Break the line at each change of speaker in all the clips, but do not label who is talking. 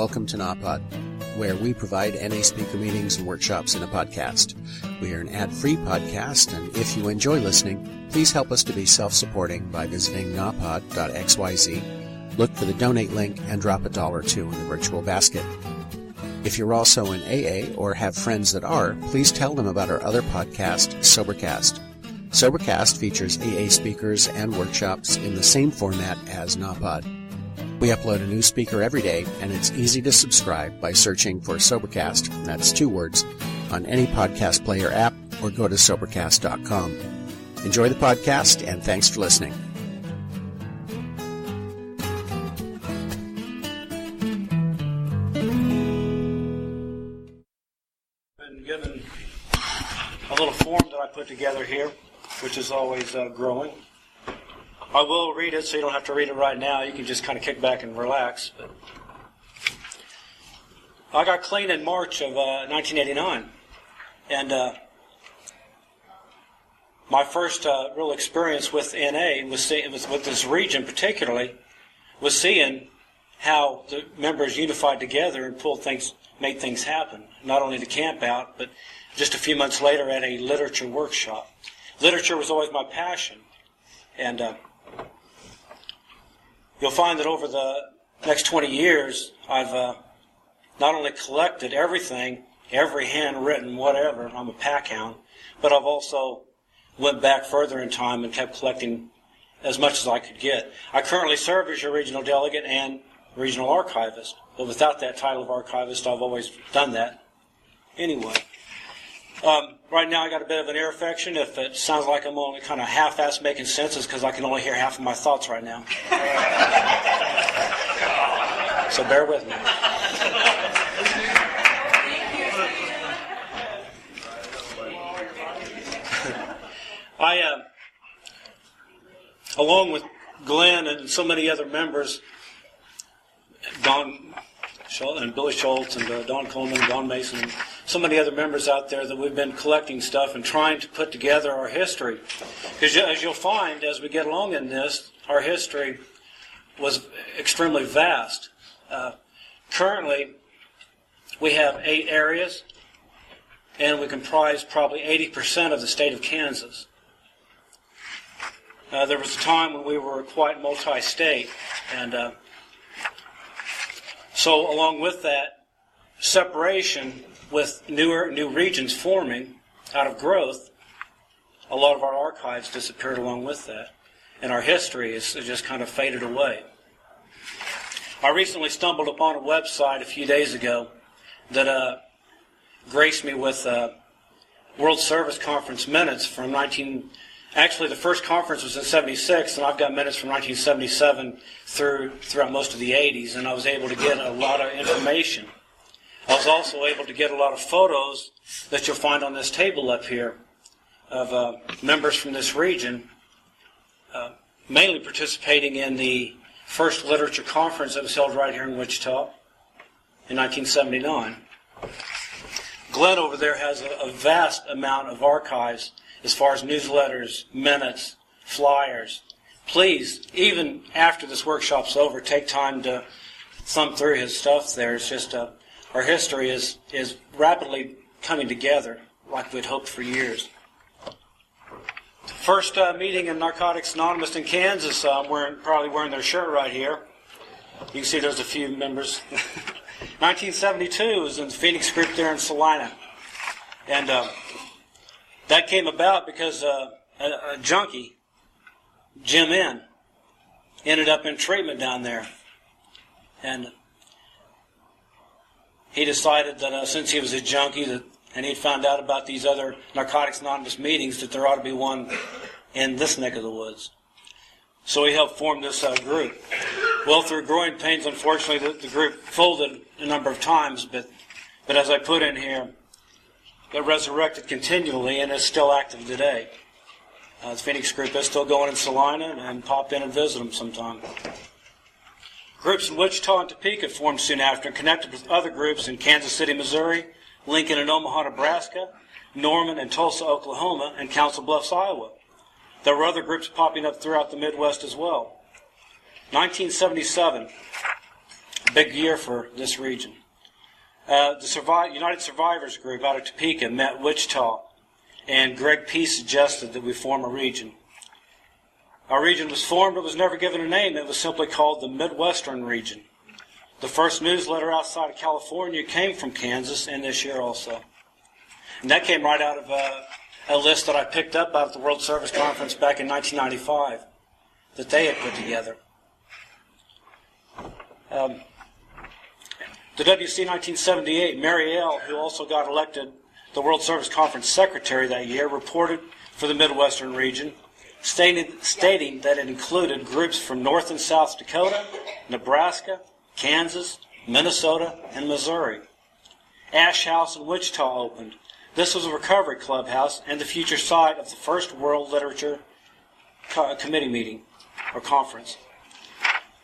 welcome to NAPOD, where we provide NA speaker meetings and workshops in a podcast. We are an ad-free podcast, and if you enjoy listening, please help us to be self-supporting by visiting napod.xyz, look for the donate link, and drop $1 or $2 in the virtual basket. If you're also in AA or have friends that are, please tell them about our other podcast, Sobercast. Sobercast features AA speakers and workshops in the same format as NAPOD. We upload a new speaker every day, and it's easy to subscribe by searching for Sobercast, that's 2 words, on any podcast player app, or go to Sobercast.com. Enjoy the podcast, and thanks for listening.
Been given a little form that I put together here, which is always growing. I will read it, so you don't have to read it right now. You can just kind of kick back and relax. But I got clean in March of 1989, and my first real experience with NA was with this region particularly, was seeing how the members unified together and made things happen. Not only the camp out, but just a few months later at a literature workshop. Literature was always my passion, and you'll find that over the next 20 years, I've not only collected everything, every handwritten whatever, I'm a pack hound, but I've also went back further in time and kept collecting as much as I could get. I currently serve as your regional delegate and regional archivist, but without that title of archivist, I've always done that anyway. Right now I got a bit of an ear infection. If it sounds like I'm only kind of half-assed making sense, it's because I can only hear half of my thoughts right now. So bear with me. I, along with Glenn and so many other members, Don Schultz and Billy Schultz and Don Coleman, Don Mason, and so many other members out there, that we've been collecting stuff and trying to put together our history. Because as you'll find as we get along in this, our history was extremely vast. Currently, we have 8 areas, and we comprise probably 80% of the state of Kansas. There was a time when we were quite multi-state, and so along with that separation, with new regions forming out of growth, a lot of our archives disappeared along with that, and our history has just kind of faded away. I recently stumbled upon a website a few days ago that graced me with World Service Conference minutes from Actually, the first conference was in 76, and I've got minutes from 1977 throughout most of the 80s, and I was able to get a lot of information. I was also able to get a lot of photos that you'll find on this table up here of members from this region, mainly participating in the first literature conference that was held right here in Wichita in 1979. Glenn over there has a vast amount of archives as far as newsletters, minutes, flyers. Please, even after this workshop's over, take time to thumb through his stuff there. It's just our history is rapidly coming together like we'd hoped for years. The first meeting in Narcotics Anonymous in Kansas, probably wearing their shirt right here. You can see there's a few members. 1972 was in the Phoenix group there in Salina. And that came about because a junkie, Jim N., ended up in treatment down there. And he decided that since he was a junkie and he'd found out about these other Narcotics Anonymous meetings, that there ought to be one in this neck of the woods. So he helped form this group. Well, through growing pains, unfortunately, the group folded a number of times, but as I put in here, it resurrected continually and is still active today. The Phoenix group is still going in Salina, and pop in and visit them sometime. Groups in Wichita and Topeka formed soon after and connected with other groups in Kansas City, Missouri, Lincoln and Omaha, Nebraska, Norman and Tulsa, Oklahoma, and Council Bluffs, Iowa. There were other groups popping up throughout the Midwest as well. 1977, Big year for this region. The United Survivors Group out of Topeka met Wichita, and Greg P. suggested that we form a region. Our region was formed, but was never given a name. It was simply called the Midwestern region. The first newsletter outside of California came from Kansas, and this year also. And that came right out of a list that I picked up out of the World Service Conference back in 1995 that they had put together. The WC 1978, Mary L., who also got elected the World Service Conference Secretary that year, reported for the Midwestern region, stating that it included groups from North and South Dakota, Nebraska, Kansas, Minnesota, and Missouri. Ash House in Wichita opened. This was a recovery clubhouse and the future site of the first World Literature Committee meeting or conference.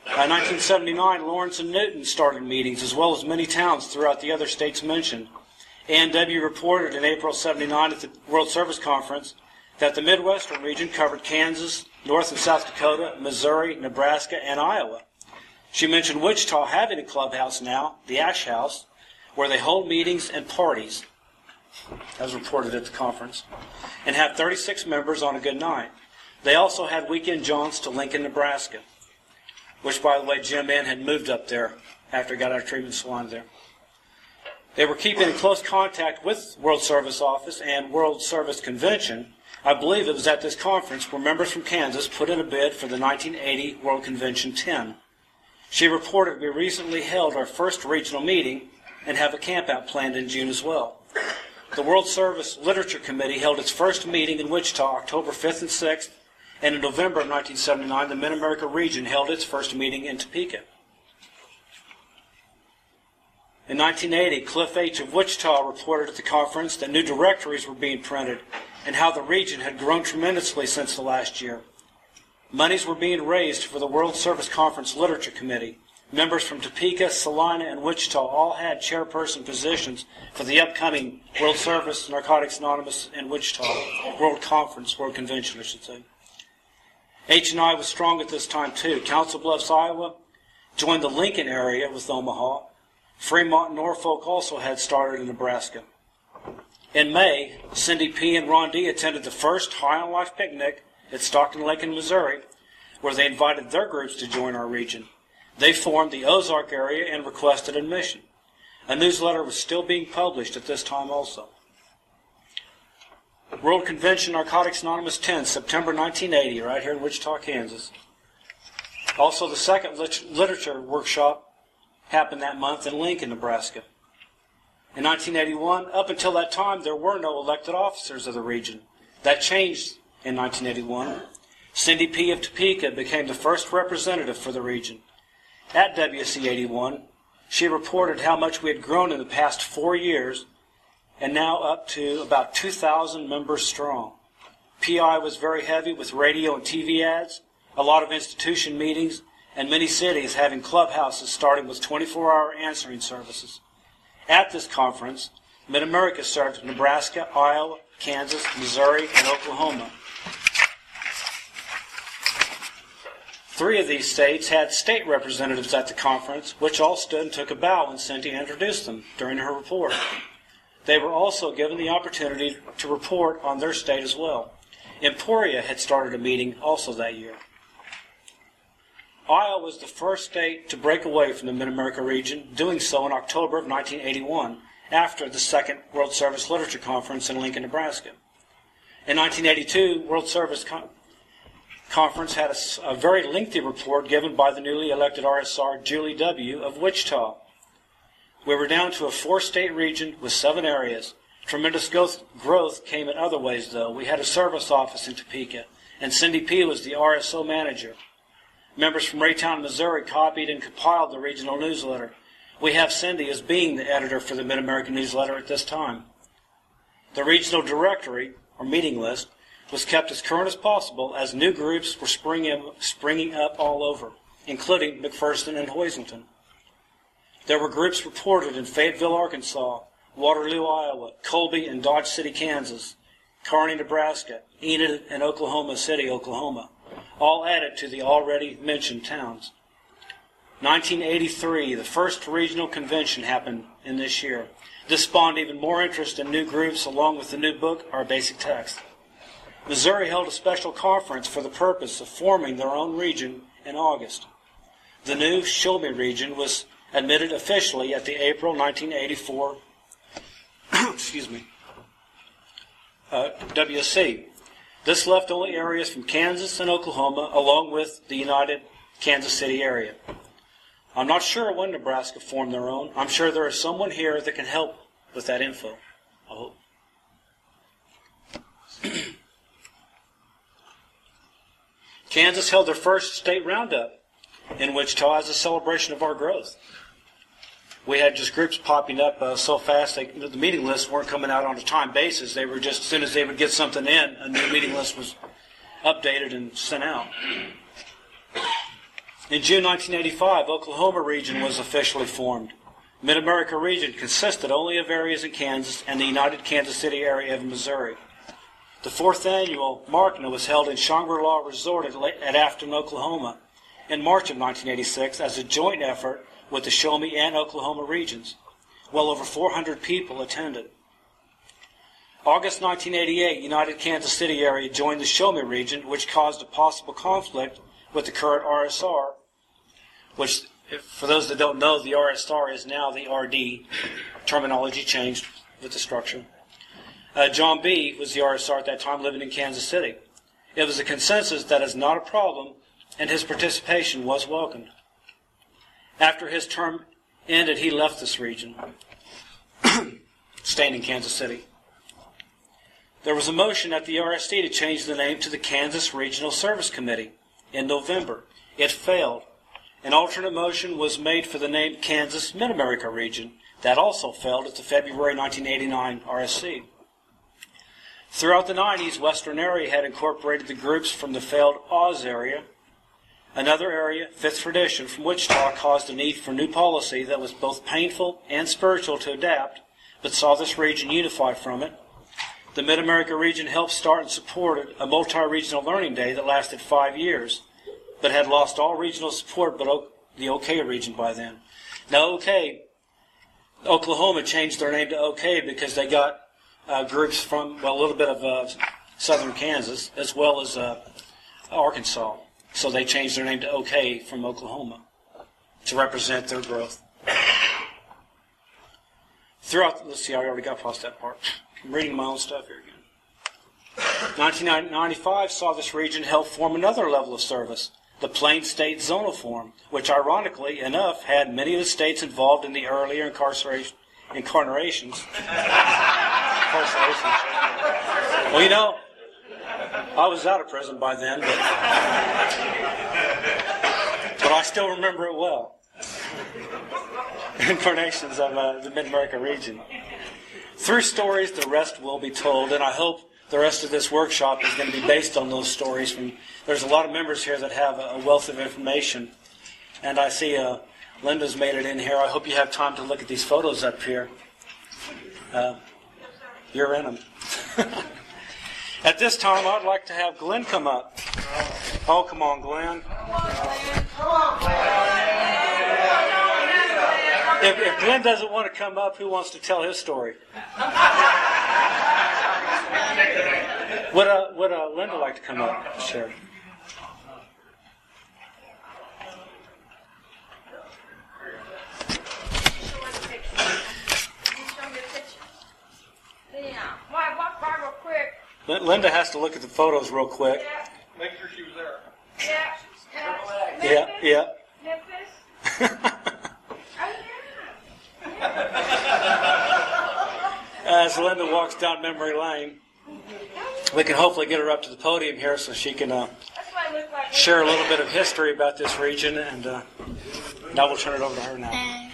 By 1979, Lawrence and Newton started meetings, as well as many towns throughout the other states mentioned. A&W reported in April 79 at the World Service Conference that the Midwestern region covered Kansas, North and South Dakota, Missouri, Nebraska, and Iowa. She mentioned Wichita having a clubhouse now, the Ash House, where they hold meetings and parties, as reported at the conference, and have 36 members on a good night. They also had weekend jaunts to Lincoln, Nebraska, which, by the way, Jim N. had moved up there after he got out of treatment salon there. They were keeping in close contact with World Service Office and World Service Convention. I believe it was at this conference where members from Kansas put in a bid for the 1980 World Convention 10. She reported we recently held our first regional meeting and have a campout planned in June as well. The World Service Literature Committee held its first meeting in Wichita October 5th and 6th, and in November of 1979, the Mid-America region held its first meeting in Topeka. In 1980, Cliff H. of Wichita reported at the conference that new directories were being printed and how the region had grown tremendously since the last year. Monies were being raised for the World Service Conference Literature Committee. Members from Topeka, Salina, and Wichita all had chairperson positions for the upcoming World Service Narcotics Anonymous in Wichita, World Convention, I should say. H&I was strong at this time, too. Council Bluffs, Iowa, joined the Lincoln area with Omaha. Fremont and Norfolk also had started in Nebraska. In May, Cindy P. and Ron D. attended the first High on Life picnic at Stockton Lake in Missouri, where they invited their groups to join our region. They formed the Ozark area and requested admission. A newsletter was still being published at this time also. World Convention Narcotics Anonymous 10, September 1980, right here in Wichita, Kansas. Also, the second literature workshop happened that month in Lincoln, Nebraska. In 1981, up until that time, there were no elected officers of the region. That changed in 1981. Cindy P. of Topeka became the first representative for the region. At WC 81, she reported how much we had grown in the past 4 years, and now up to about 2,000 members strong. PI was very heavy with radio and TV ads, a lot of institution meetings, and many cities having clubhouses starting with 24-hour answering services. At this conference, Mid-America served Nebraska, Iowa, Kansas, Missouri, and Oklahoma. 3 of these states had state representatives at the conference, which all stood and took a bow when Cynthia introduced them during her report. They were also given the opportunity to report on their state as well. Emporia had started a meeting also that year. Iowa was the first state to break away from the Mid-America region, doing so in October of 1981, after the second World Service Literature Conference in Lincoln, Nebraska. In 1982, World Service Conference had a very lengthy report given by the newly elected RSR Julie W. of Wichita. We were down to a 4-state region with 7 areas. Tremendous growth came in other ways, though. We had a service office in Topeka, and Cindy P. was the RSO manager. Members from Raytown, Missouri copied and compiled the regional newsletter. We have Cindy as being the editor for the Mid-American newsletter at this time. The regional directory, or meeting list, was kept as current as possible as new groups were springing up all over, including McPherson and Hoisington. There were groups reported in Fayetteville, Arkansas, Waterloo, Iowa, Colby and Dodge City, Kansas, Kearney, Nebraska, Enid and Oklahoma City, Oklahoma, all added to the already mentioned towns. 1983, the first regional convention happened in this year. This spawned even more interest in new groups along with the new book, Our Basic Text. Missouri held a special conference for the purpose of forming their own region in August. The new Show Me region was admitted officially at the April 1984 WC. This left only areas from Kansas and Oklahoma, along with the United Kansas City area. I'm not sure when Nebraska formed their own. I'm sure there is someone here that can help with that info. I hope. Kansas held their first state roundup in Wichita as a celebration of our growth. We had just groups popping up so fast, the meeting lists weren't coming out on a time basis. They were just, as soon as they would get something in, a new meeting list was updated and sent out. In June 1985, Oklahoma region was officially formed. Mid-America region consisted only of areas in Kansas and the United Kansas City area of Missouri. The fourth annual Marcna was held in Shangri-La Resort at Afton, Oklahoma, in March of 1986 as a joint effort with the Show Me and Oklahoma regions. Well over 400 people attended. August 1988, United Kansas City area joined the Show Me region, which caused a possible conflict with the current RSR, which, for those that don't know, the RSR is now the RD. Terminology changed with the structure. John B. was the RSR at that time, living in Kansas City. It was a consensus that is not a problem, and his participation was welcomed. After his term ended, he left this region, staying in Kansas City. There was a motion at the RSD to change the name to the Kansas Regional Service Committee in November. It failed. An alternate motion was made for the name Kansas Mid-America Region. That also failed at the February 1989 RSC. Throughout the 90s, Western area had incorporated the groups from the failed Oz area. Another area, 5th Tradition, from Wichita, caused a need for new policy that was both painful and spiritual to adapt, but saw this region unify from it. The Mid-America region helped start and supported a multi-regional learning day that lasted 5 years, but had lost all regional support but the OK region by then. Now OK, Oklahoma changed their name to OK because they got groups from, well, a little bit of southern Kansas as well as Arkansas. So they changed their name to OK from Oklahoma to represent their growth. Let's see, I already got past that part. I'm reading my own stuff here again. 1995 saw this region help form another level of service, the Plain State Zonal Forum, which ironically enough had many of the states involved in the earlier incarcerations. Well, you know, I was out of prison by then, but I still remember it well. Incarnations of the Mid-America region. Through stories, the rest will be told, and I hope the rest of this workshop is going to be based on those stories. There's a lot of members here that have a wealth of information, and I see Linda's made it in here. I hope you have time to look at these photos up here. You're in them. At this time, I'd like to have Glenn come up. Oh, come on, Glenn. If Glenn doesn't want to come up, who wants to tell his story? Would Linda like to come up? Sure. Linda has to look at the photos real quick.
Yeah. Make sure she was there.
Yeah.
Memphis.
As Linda walks down memory lane, we can hopefully get her up to the podium here so she can share a little bit of history about this region, and now we'll turn it over to her now.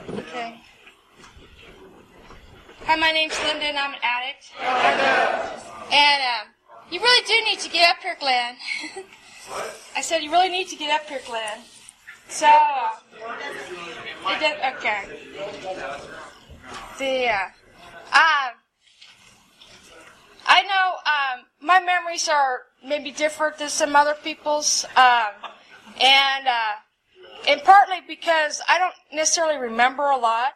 Okay. Hi, my name's Linda, and I'm an addict. And you really do need to get up here, Glenn. I said you really need to get up here, Glenn. So, okay. I know my memories are maybe different than some other people's, and partly because I don't necessarily remember a lot.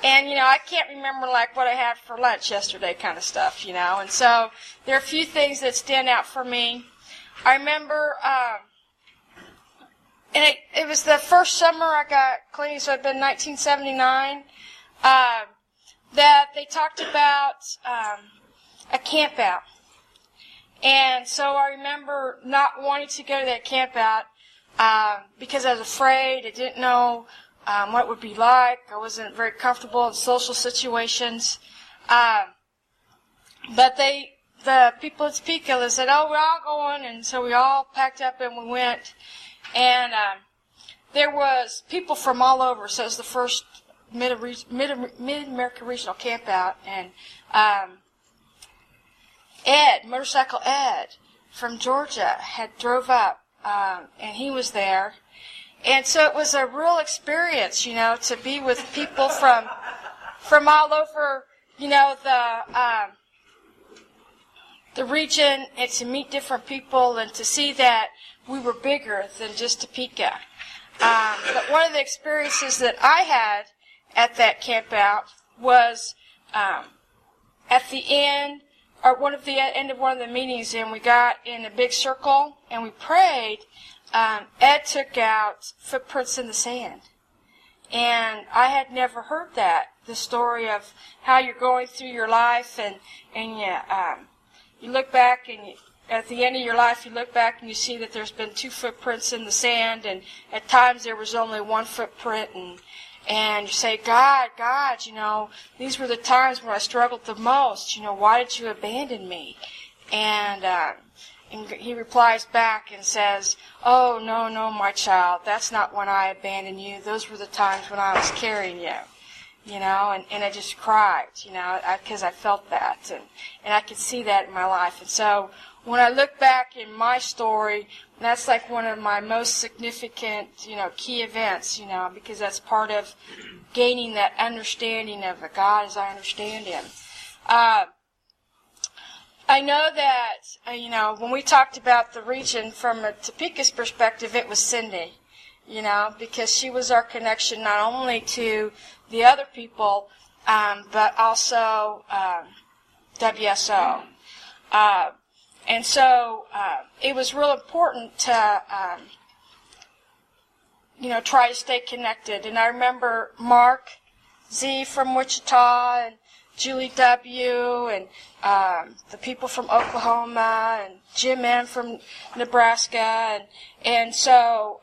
And, I can't remember, like, what I had for lunch yesterday kind of stuff, And so there are a few things that stand out for me. I remember, and it was the first summer I got clean, so it had been 1979, that they talked about a camp out. And so I remember not wanting to go to that camp out because I was afraid. I didn't know what it would be like. I wasn't very comfortable in social situations. But the people at Topeka, they said, "Oh, we're all going," and so we all packed up and we went. And there was people from all over, so it was the first Mid-America Regional Camp out, and Motorcycle Ed from Georgia had drove up, and he was there. And so it was a real experience, to be with people from all over, the region, and to meet different people and to see that we were bigger than just Topeka. But one of the experiences that I had at that camp out was at the end, or end of one of the meetings, and we got in a big circle and we prayed. Ed took out footprints in the sand. And I had never heard that, the story of how you're going through your life and you look back and at the end of your life you look back and you see that there's been 2 footprints in the sand, and at times there was only 1 footprint, and you say, God, these were the times when I struggled the most. Why did you abandon me? And he replies back and says, "Oh, no, my child, that's not when I abandoned you. Those were the times when I was carrying you." And I just cried, because I felt that, and I could see that in my life. And so when I look back in my story, that's like one of my most significant, key events, because that's part of gaining that understanding of a God as I understand Him. I know that, when we talked about the region from a Topeka's perspective, it was Cindy, because she was our connection not only to the other people, but also WSO. And so it was real important to, try to stay connected. And I remember Mark Z from Wichita and Julie W. and the people from Oklahoma and Jim M. from Nebraska. And so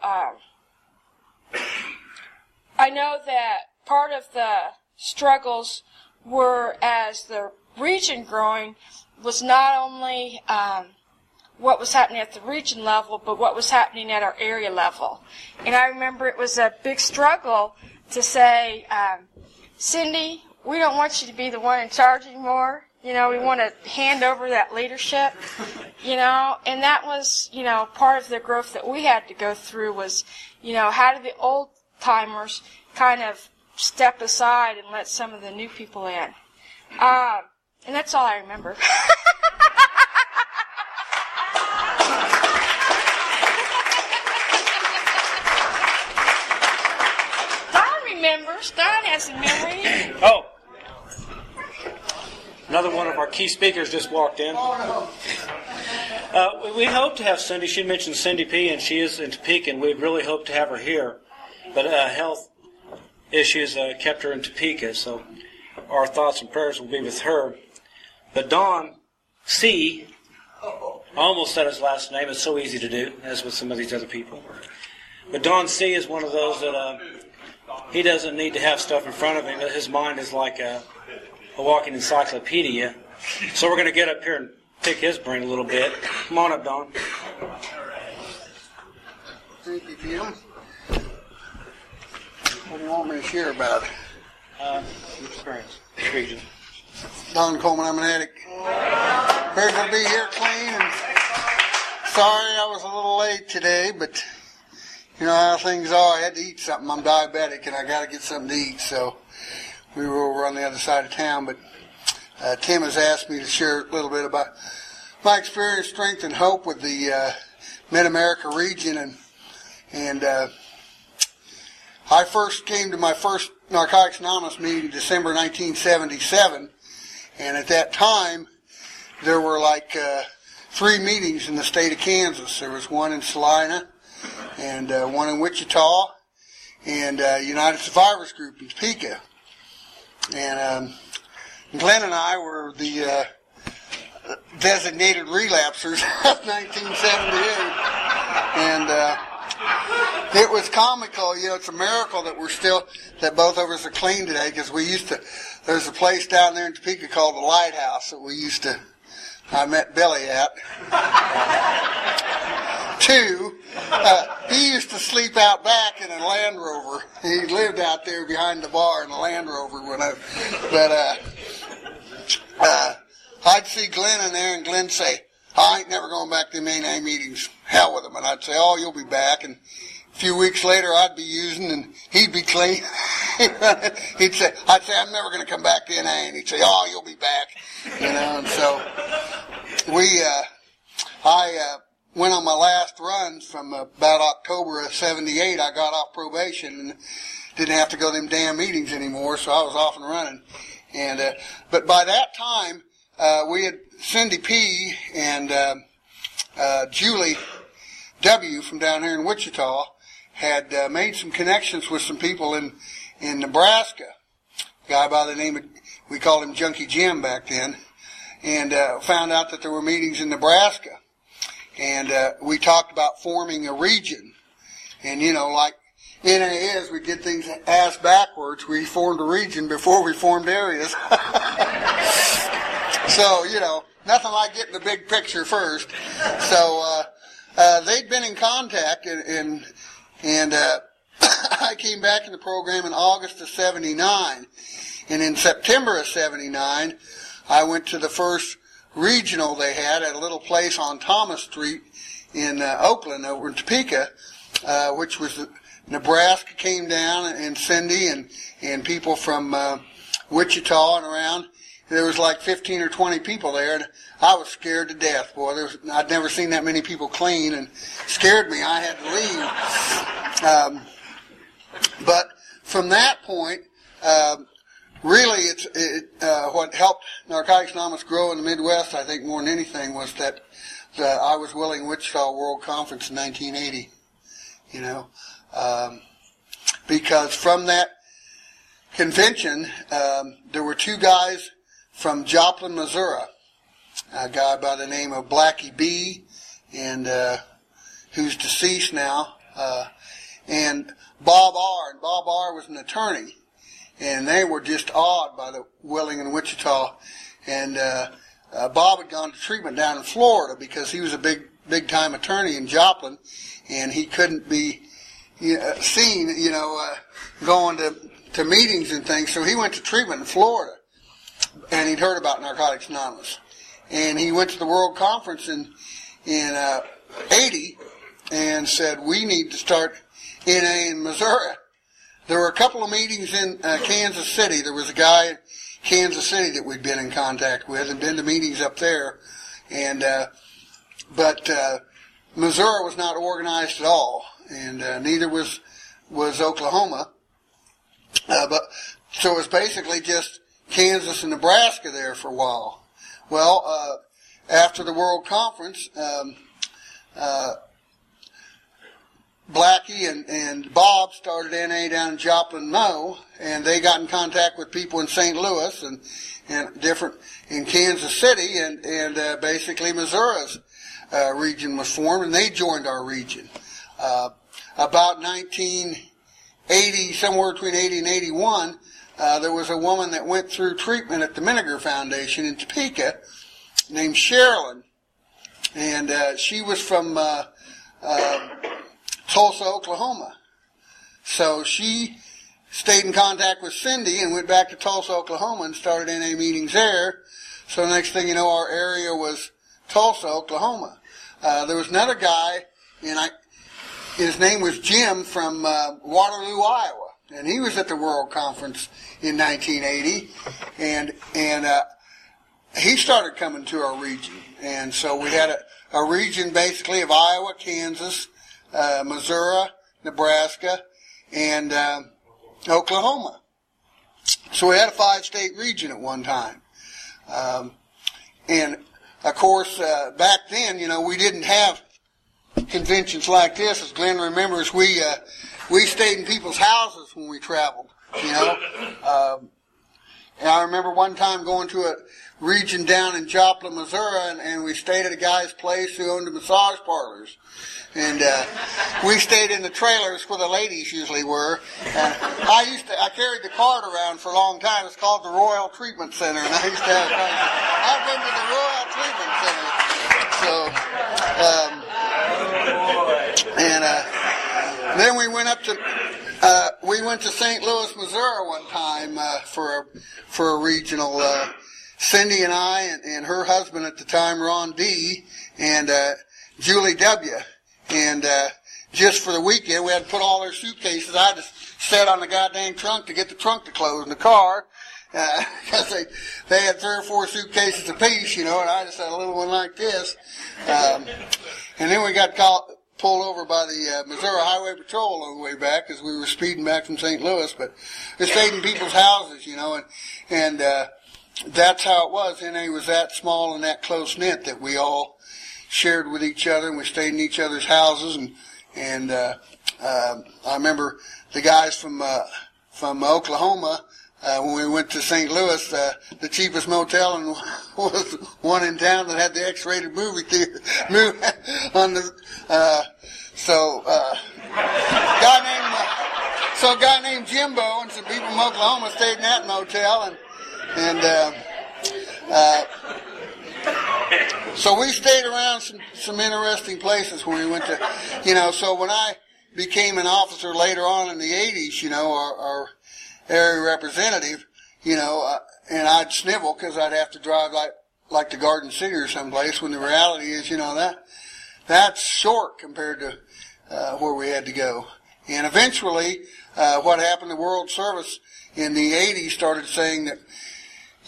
I know that part of the struggles were, as the region growing, was not only what was happening at the region level, but what was happening at our area level. And I remember it was a big struggle to say, Cindy, we don't want you to be the one in charge anymore. We want to hand over that leadership, and that was, part of the growth that we had to go through was, how do the old timers kind of step aside and let some of the new people in. And that's all I remember. Don remembers. Don has a memory.
Oh. Another one of our key speakers just walked in. We hope to have Cindy. She mentioned Cindy P., and she is in Topeka, and we'd really hope to have her here. But health issues kept her in Topeka, so our thoughts and prayers will be with her. But Don C., I almost said his last name. It's so easy to do, as with some of these other people. But Don C. is one of those that he doesn't need to have stuff in front of him. His mind is like a walking encyclopedia. So we're going to get up here and pick his brain a little bit. Come on up, Don.
Thank you, Jim. What do you want me to share about it?
Experience. Region.
Don Coleman, I'm an addict. Grateful to be here clean, and sorry I was a little late today, but you know how things are. I had to eat something. I'm diabetic, and I got to get something to eat, so we were over on the other side of town. But Tim has asked me to share a little bit about my experience, strength, and hope with the Mid-America region. And I first came to my first Narcotics Anonymous meeting in December 1977. And at that time, there were like 3 meetings in the state of Kansas. There was one in Salina, and one in Wichita, and United Survivors Group in Topeka. And Glenn and I were the designated relapsers of 1978. And it was comical. It's a miracle that that both of us are clean today, because there's a place down there in Topeka called the Lighthouse that I met Billy at. 2, he used to sleep out back in a Land Rover. He lived out there behind the bar in a Land Rover I'd see Glenn in there, and Glenn say, I ain't never going back to them AA meetings. Hell with them. And I'd say, oh, you'll be back. And a few weeks later, I'd be using, and he'd be clean. I'd say, I'm never going to come back to NA. And he'd say, oh, you'll be back. And so I went on my last run from about October of 78. I got off probation and didn't have to go to them damn meetings anymore, so I was off and running. And but by that time, we had Cindy P. and Julie W. from down here in Wichita had made some connections with some people in Nebraska. A guy by the name of, we called him Junkie Jim back then, and found out that there were meetings in Nebraska. And we talked about forming a region. And, like NA is, we did things ass backwards. We formed a region before we formed areas. So, nothing like getting the big picture first. So they'd been in contact, and I came back in the program in August of 79. And in September of 79, I went to the first regional they had at a little place on Thomas Street in Oakland over in Topeka, which was Nebraska came down, and Cindy and people from Wichita and around. There was like 15 or 20 people there, and I was scared to death, boy. I'd never seen that many people clean, and scared me. I had to leave. But from that point, really, what helped Narcotics Anonymous grow in the Midwest, I think, more than anything, was that I was willing Wichita World Conference in 1980. Because from that convention, there were 2 guys from Joplin, Missouri, a guy by the name of Blackie B, and who's deceased now, and Bob R. And Bob R. was an attorney. And they were just awed by the Willing in Wichita. And Bob had gone to treatment down in Florida because he was a big-time attorney in Joplin, and he couldn't be seen, going to meetings and things. So he went to treatment in Florida, and he'd heard about Narcotics Anonymous. And he went to the World Conference in 80 and said, we need to start NA in Missouri. There were a couple of meetings in Kansas City. There was a guy in Kansas City that we'd been in contact with and been to meetings up there. And but Missouri was not organized at all, and neither was Oklahoma. So it was basically just Kansas and Nebraska there for a while. Well, after the World Conference, Blackie and Bob started NA down in Joplin, Mo, and they got in contact with people in St. Louis and different in Kansas City, and basically Missouri's region was formed, and they joined our region. About 1980, somewhere between 80 and 81, there was a woman that went through treatment at the Miniger Foundation in Topeka named Sherilyn, and she was from Tulsa, Oklahoma. So she stayed in contact with Cindy and went back to Tulsa, Oklahoma and started NA meetings there. So the next thing you know, our area was Tulsa, Oklahoma. There was another guy, and his name was Jim from Waterloo, Iowa, and he was at the World Conference in 1980. And he started coming to our region. And so we had a region basically of Iowa, Kansas, Missouri, Nebraska, and Oklahoma. So we had a 5-state region at one time. And, of course, back then, we didn't have conventions like this. As Glenn remembers, we stayed in people's houses when we traveled, And I remember one time going to a region down in Joplin, Missouri, and we stayed at a guy's place who owned the massage parlors. And we stayed in the trailers where the ladies usually were. And I carried the card around for a long time. It's called the Royal Treatment Center, and I used to have I've been to the Royal Treatment Center. So, and then we went to St. Louis, Missouri one time for a regional. Cindy and I and her husband at the time, Ron D, and Julie W. And just for the weekend, we had to put all their suitcases. I just sat on the goddamn trunk to get the trunk to close in the car, because they had 3 or 4 suitcases apiece, and I just had a little one like this. And then we got pulled over by the Missouri Highway Patrol on the way back because we were speeding back from St. Louis. But we stayed in people's houses, and that's how it was. And it was that small and that close-knit that we all shared with each other, and we stayed in each other's houses. And I remember the guys from Oklahoma, when we went to St. Louis, the cheapest motel was one in town that had the X-rated movie theater. On the a guy named Jimbo and some people from Oklahoma stayed in that motel, so we stayed around some interesting places when we went to, so when I became an officer later on in the 80s, our area representative, and I'd snivel because I'd have to drive like to Garden City or someplace, when the reality is, that's short compared to where we had to go. And eventually, what happened, the World Service in the 80s started saying that,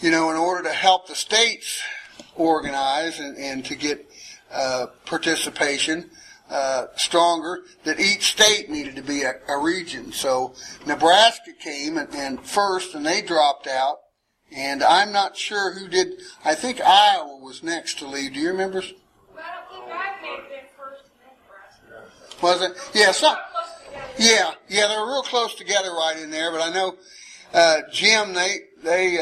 in order to help the states organize and to get participation stronger, that each state needed to be a region. So Nebraska came and first, and they dropped out. And I'm not sure who did. I think Iowa was next to leave. Do you remember?
Well, I don't think I made it first and then Nebraska.
Was it? Yeah, yeah, they were real close together right in there. But I know Jim, they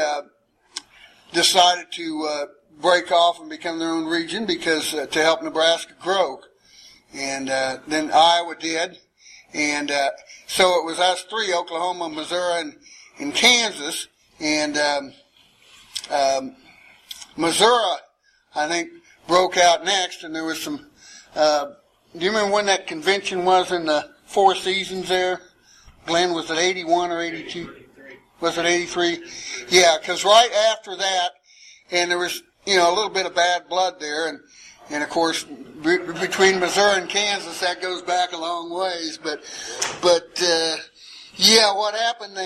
decided to break off and become their own region because to help Nebraska grow. And then Iowa did. And so it was us 3, Oklahoma, Missouri, and Kansas. And Missouri, I think, broke out next. And there was some, do you remember when that convention was in the Four Seasons there? Glenn, was it 81 or 82? Was it 83? Yeah, because right after that, and there was, a little bit of bad blood there, and of course, between Missouri and Kansas, that goes back a long ways. But yeah, what happened?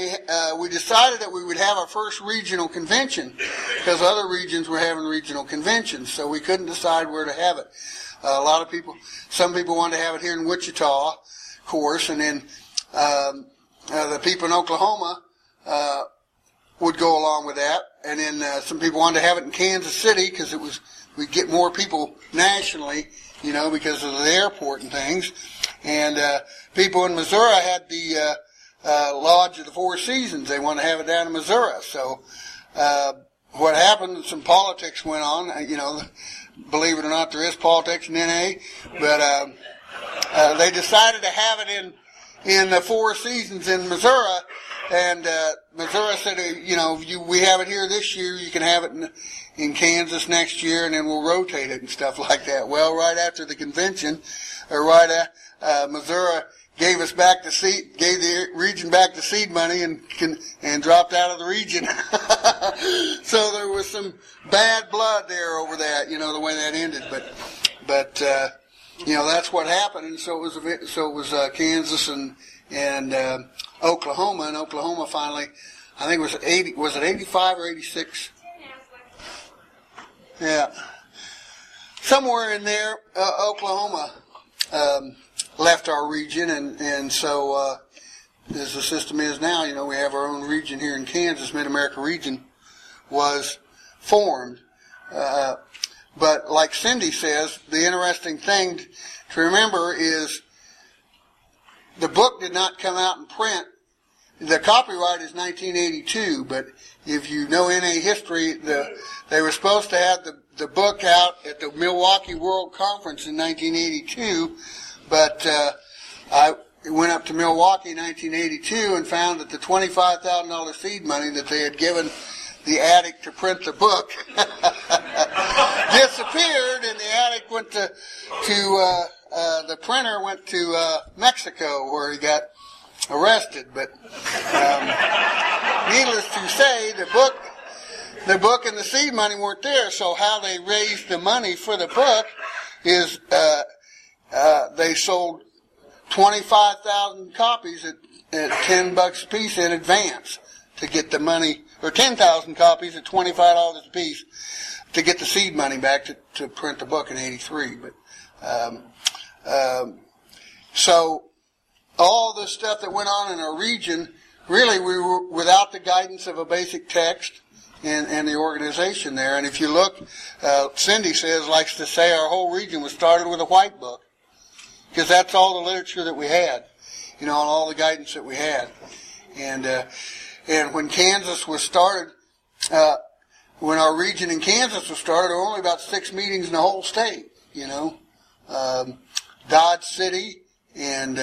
We decided that we would have our first regional convention because other regions were having regional conventions, so we couldn't decide where to have it. Some people wanted to have it here in Wichita, of course, and then the people in Oklahoma would go along with that, and then some people wanted to have it in Kansas City because we'd get more people nationally, because of the airport and things. And people in Missouri had the Lodge of the Four Seasons. They wanted to have it down in Missouri. So what happened, some politics went on. Believe it or not, there is politics in NA. But they decided to have it in the Four Seasons in Missouri. And Missouri said, we have it here this year. You can have it in Kansas next year, and then we'll rotate it and stuff like that. Well, right after the convention, Missouri gave the region back the seed money and dropped out of the region. So there was some bad blood there over that, the way that ended. But that's what happened. And so it was Kansas and Oklahoma, and Oklahoma finally, I think it was 85 or 86? Yeah. Somewhere in there, Oklahoma left our region, and so as the system is now, we have our own region here in Kansas. Mid-America region was formed. But like Cindy says, the interesting thing to remember is the book did not come out in print. The copyright is 1982, but if you know NA history, they were supposed to have the book out at the Milwaukee World Conference in 1982, but I went up to Milwaukee in 1982 and found that the $25,000 seed money that they had given the addict to print the book disappeared, and the addict went to the printer went to Mexico, where he got arrested. But needless to say, the book and the seed money weren't there. So how they raised the money for the book is they sold 25,000 copies at $10 a piece in advance to get the money, or 10,000 copies at $25 a piece to get the seed money back to print the book in '83. But so all the stuff that went on in our region, really we were without the guidance of a basic text and the organization there. And if you look, Cindy likes to say our whole region was started with a white book, because that's all the literature that we had, and all the guidance that we had. And when Kansas was started, when our region in Kansas was started, there were only about 6 meetings in the whole state, Dodge City and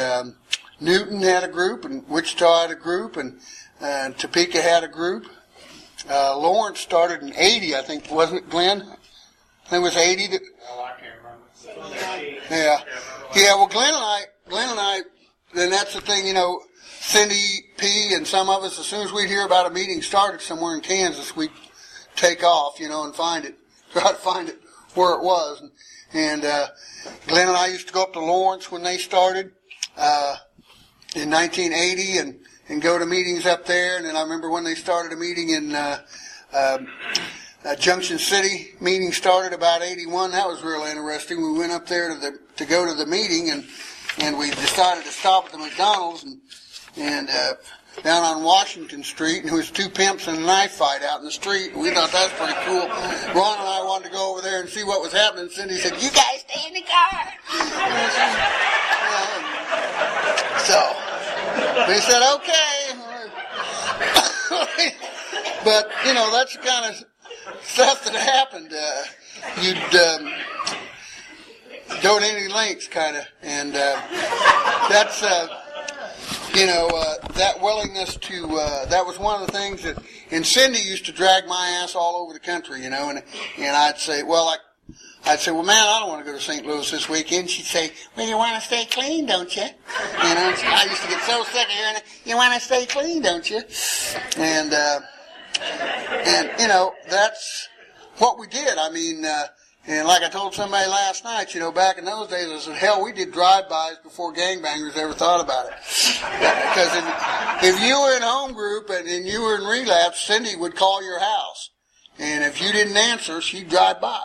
Newton had a group, and Wichita had a group, and Topeka had a group. Lawrence started in 80, I think, wasn't it, Glenn? I think it was 80.
I can't remember.
Yeah. Yeah, well, Glenn and I, then that's the thing, Cindy P. and some of us, as soon as we'd hear about a meeting started somewhere in Kansas, we'd take off, and try to find it where it was. And Glenn and I used to go up to Lawrence when they started in 1980 and go to meetings up there. And then I remember when they started a meeting in Junction City. Meeting started about 81. That was real interesting. We went up there to go to the meeting, and we decided to stop at the McDonald's and down on Washington Street, and there was 2 pimps in a knife fight out in the street, and we thought that was pretty cool. Ron and I wanted to go over there and see what was happening. Cindy said, "You guys stay in the car." So they said, "Okay." But, that's the kind of stuff that happened. You'd go to any lengths, kind of, and that's... that willingness to, that was one of the things that, and Cindy used to drag my ass all over the country, and I'd say, well, man, I don't want to go to St. Louis this weekend. She'd say, well, you want to stay clean, don't you? I used to get so sick of hearing it, you want to stay clean, don't you? And that's what we did. I mean, and like I told somebody last night, back in those days, I said, hell, we did drive-bys before gangbangers ever thought about it. Because if you were in home group and you were in relapse, Cindy would call your house. And if you didn't answer, she'd drive by,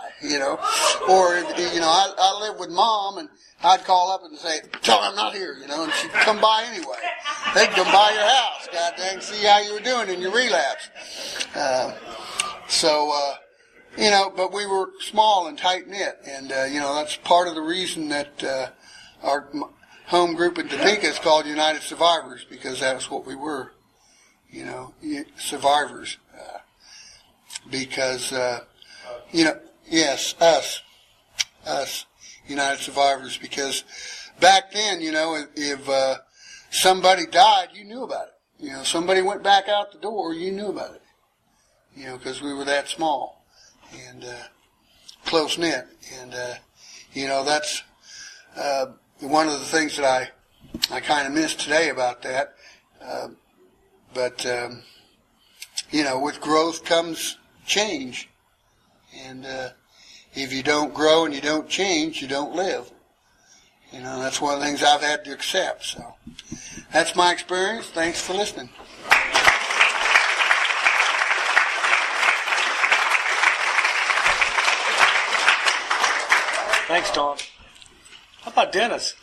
Or, I lived with Mom, and I'd call up and say, tell her I'm not here, and she'd come by anyway. They'd come by your house, god dang, see how you were doing in your relapse. But we were small and tight-knit, and, that's part of the reason that our home group in Topeka is called United Survivors, because that's what we were, survivors. Because, yes, us, United Survivors, because back then, if somebody died, you knew about it. Somebody went back out the door, you knew about it, because we were that small and close-knit. And, that's one of the things that I kind of miss today about that. But with growth comes change. And if you don't grow and you don't change, you don't live. That's one of the things I've had to accept. So that's my experience. Thanks for listening.
Thanks, Dawn. How about Dennis?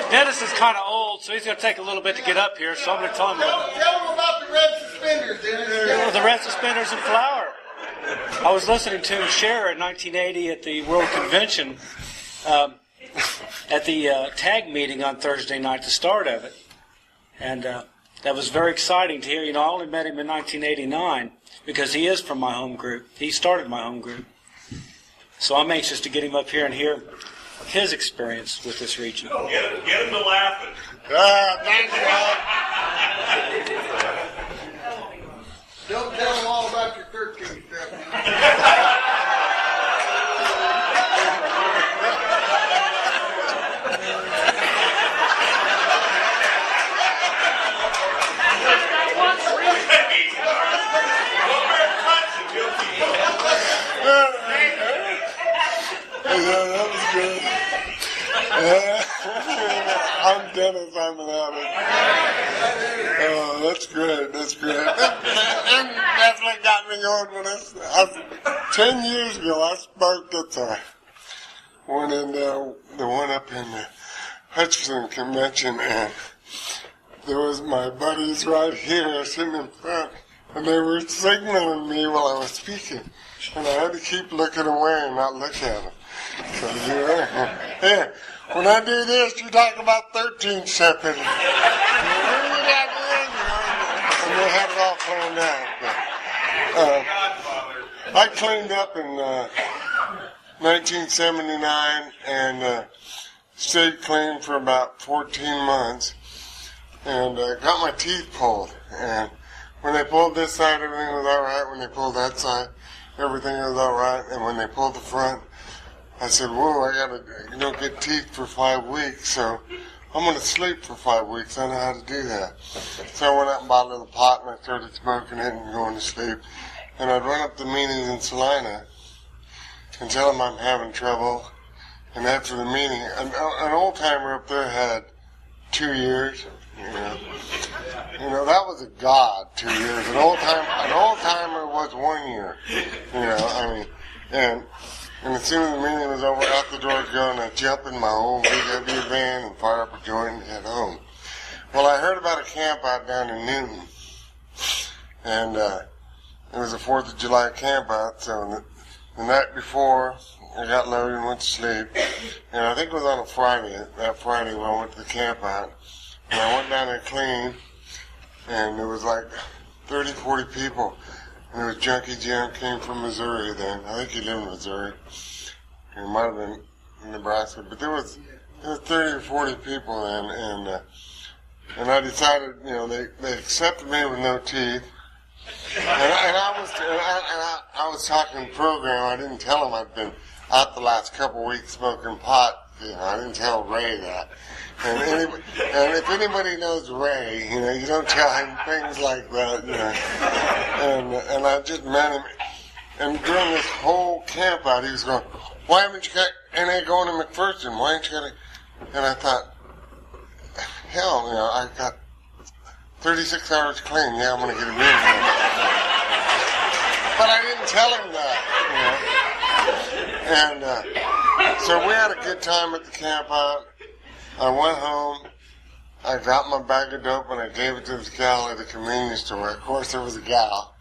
Dennis is kind of old, so he's going to take a little bit to get up here, so I'm going to tell him.
Tell him about the red suspenders, Dennis.
The red suspenders and flour. I was listening to him share in 1980 at the World Convention at the tag meeting on Thursday night, the start of it. And that was very exciting to hear. You know, I only met him in 1989 because he is from my home group. He started my home group. So I'm anxious to get him up here and hear his experience with this region.
Get him to laughing.
Thanks, Rob. Don't tell them all about your 13 step.
That was good. I'm Dennis. I'm an addict. Oh, that's great. That's great. And that's what got me going with this. 10 years ago, I spoke at the one up in the Hutchinson Convention, and there was my buddies right here sitting in front, and they were signaling me while I was speaking, and I had to keep looking away and not look at them. So, yeah, when I do this, you talk about 13 seconds. And they had it all planned out. But, I cleaned up in 1979 and stayed clean for about 14 months and got my teeth pulled. And when they pulled this side, everything was all right. When they pulled that side, everything was all right. And when they pulled the front, I said, whoa, I gotta get teeth for 5 weeks, so I'm gonna sleep for 5 weeks. I know how to do that. So I went out and bought a little pot and I started smoking it and going to sleep. And I'd run up the meetings in Salina and tell them I'm having trouble. And after the meeting, an old timer up there had 2 years. You know, that was a god. 2 years. An old timer was 1 year. And as soon as the meeting was over, out the door going, I jump in my old VW van and fire up a joint and head home. Well, I heard about a camp out down in Newton, and it was a 4th of July camp out, so the night before, I got loaded and went to sleep, and I think it was on a Friday, that Friday when I went to the camp out, and I went down there clean, and there was like 30, 40 people. And it was Junkie Jim, came from Missouri then. I think he lived in Missouri. He might have been in Nebraska. But there was 30 or 40 people then. And I decided, they accepted me with no teeth. And I was talking program. I didn't tell them I'd been out the last couple of weeks smoking pot. I didn't tell Ray that. And if anybody knows Ray, you don't tell him things like that, And I just met him. And during this whole camp out, he was going, why haven't you got NA going to McPherson? Why ain't you got it? And I thought, hell, I got 36 hours clean. Yeah, I'm going to get him in here. But I didn't tell him that, And so we had a good time at the camp out. I went home, I got my bag of dope, and I gave it to this gal at the convenience store. Of course, there was a gal.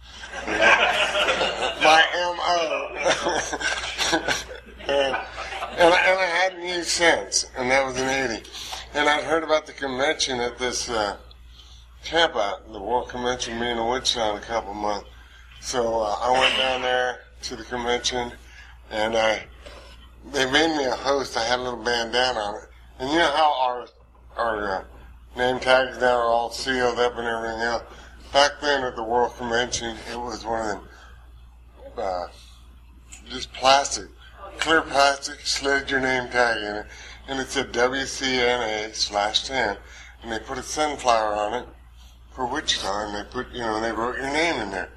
My M.O. and I hadn't used since, and that was in 80. And I'd heard about the convention at this camp out, the World Convention being in Wichita in a couple of months. So I went down there to the convention, and they made me a host. I had a little bandana on it. And you know how our name tags now are all sealed up and everything else? Back then at the World Convention, it was one of them, just plastic, clear plastic, slid your name tag in it, and it said WCNA/10, and they put a sunflower on it for Wichita, and they put, they wrote your name in there.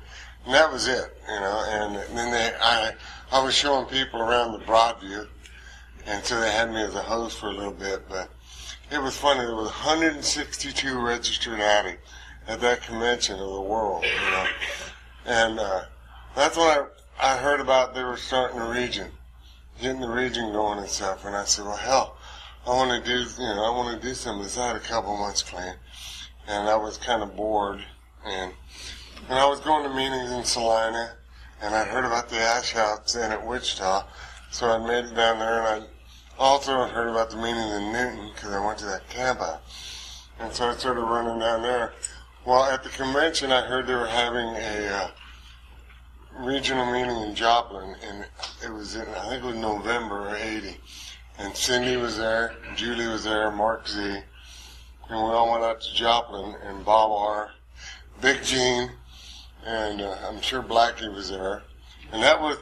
And that was it, and then I was showing people around the Broadview. And so they had me as a host for a little bit, but it was funny. There was 162 registered addicts at that convention of the world, And that's when I heard about they were starting a region, getting the region going and stuff. And I said, well, hell, I want to do some of this. I had a couple months clean, and I was kind of bored. And I was going to meetings in Salina, and I heard about the ash outs in at Wichita, so I made it down there. And I also had heard about the meetings in Newton because I went to that camp out. And so I started running down there. Well, at the convention, I heard they were having a regional meeting in Joplin, and it was I think it was November of '80. And Cindy was there, Julie was there, Mark Z, and we all went out to Joplin, and Bob R., Big Gene, and I'm sure Blackie was there. And that was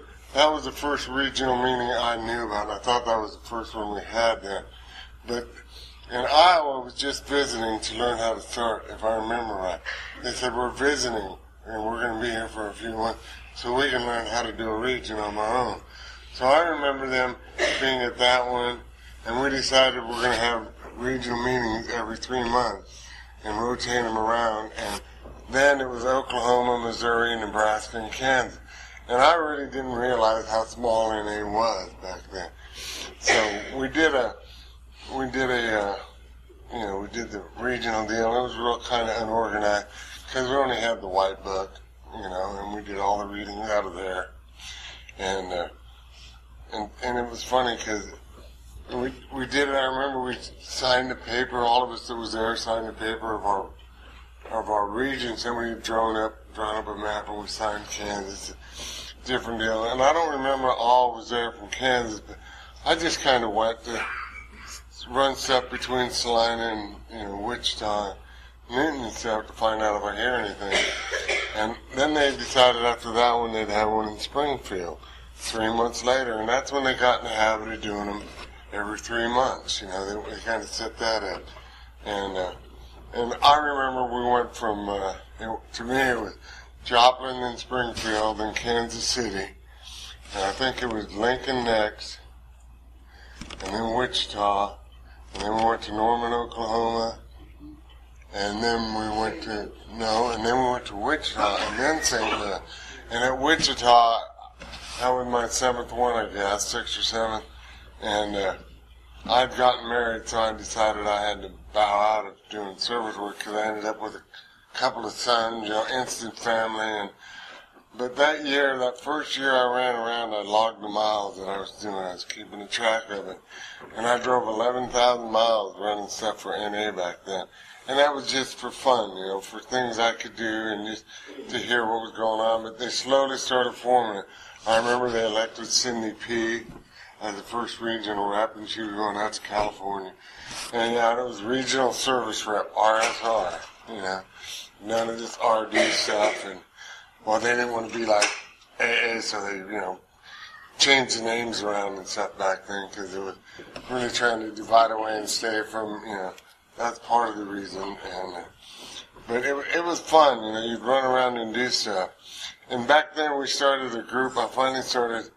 the first regional meeting I knew about, and I thought that was the first one we had there. But in Iowa, I was just visiting to learn how to start, if I remember right. They said, we're visiting, and we're going to be here for a few months, so we can learn how to do a region on our own. So I remember them being at that one, and we decided we're going to have regional meetings every 3 months and rotate them around. And then it was Oklahoma, Missouri, Nebraska, and Kansas. And I really didn't realize how small NA was back then. So we did the regional deal. It was real kind of unorganized because we only had the white book, and we did all the readings out of there. And it was funny because we did it. I remember we signed the paper. All of us that was there signed the paper of our region. Somebody had drawn up a map, and we signed Kansas. Different deal. And I don't remember all was there from Kansas, but I just kind of went to run stuff between Salina and Wichita, Newton and stuff to find out if I hear anything. And then they decided after that one they'd have one in Springfield 3 months later, and that's when they got in the habit of doing them every 3 months. They kind of set that up. And I remember we went from, to me it was Joplin, then Springfield, then Kansas City, and I think it was Lincoln next, and then Wichita, and then we went to Norman, Oklahoma, and then we went to Wichita, and then St. Louis. And at Wichita, that was my 7th one, I guess, 6th or 7th, and I'd gotten married, so I decided I had to bow out of doing service work because I ended up with a couple of sons, instant family. But that first year I ran around, I logged the miles that I was doing. I was keeping a track of it. And I drove 11,000 miles running stuff for NA back then. And that was just for fun, for things I could do and just to hear what was going on. But they slowly started forming it. I remember they elected Cindy P. as the first regional rep, and she was going out to California. And it was regional service rep, RSR, none of this RD stuff. And well, they didn't want to be like AA, so they, changed the names around and stuff back then because it was really trying to divide away and stay from, that's part of the reason. But it was fun, you'd run around and do stuff. And back then we started a group. I finally started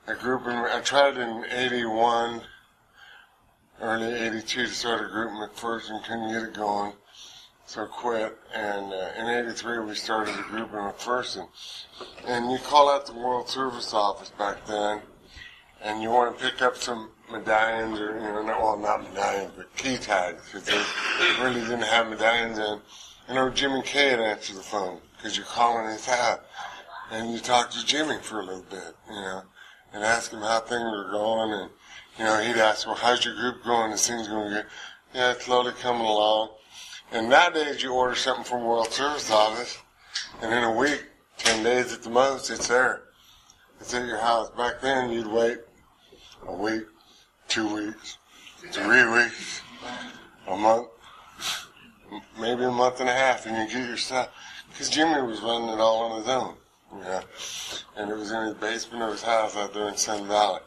a group, and I tried in 81, early 82 to start a group in McPherson, couldn't get it going, so quit. And in 83 we started a group in McPherson. And you call out the World Service Office back then, and you want to pick up some medallions or, well, not medallions, but key tags, because they really didn't have medallions in. Jimmy K would answer the phone, because you're calling his house. And you talk to Jimmy for a little bit, and ask him how things are going. And, he'd ask, well, how's your group going? This thing's going good. Yeah, it's slowly coming along. And nowadays you order something from World Service Office, and in a week, 10 days at the most, it's there. It's at your house. Back then, you'd wait a week, 2 weeks, 3 weeks, a month, maybe a month and a half, and you get your stuff. Because Jimmy was running it all on his own, and it was in his basement of his house out there in Sun Valley.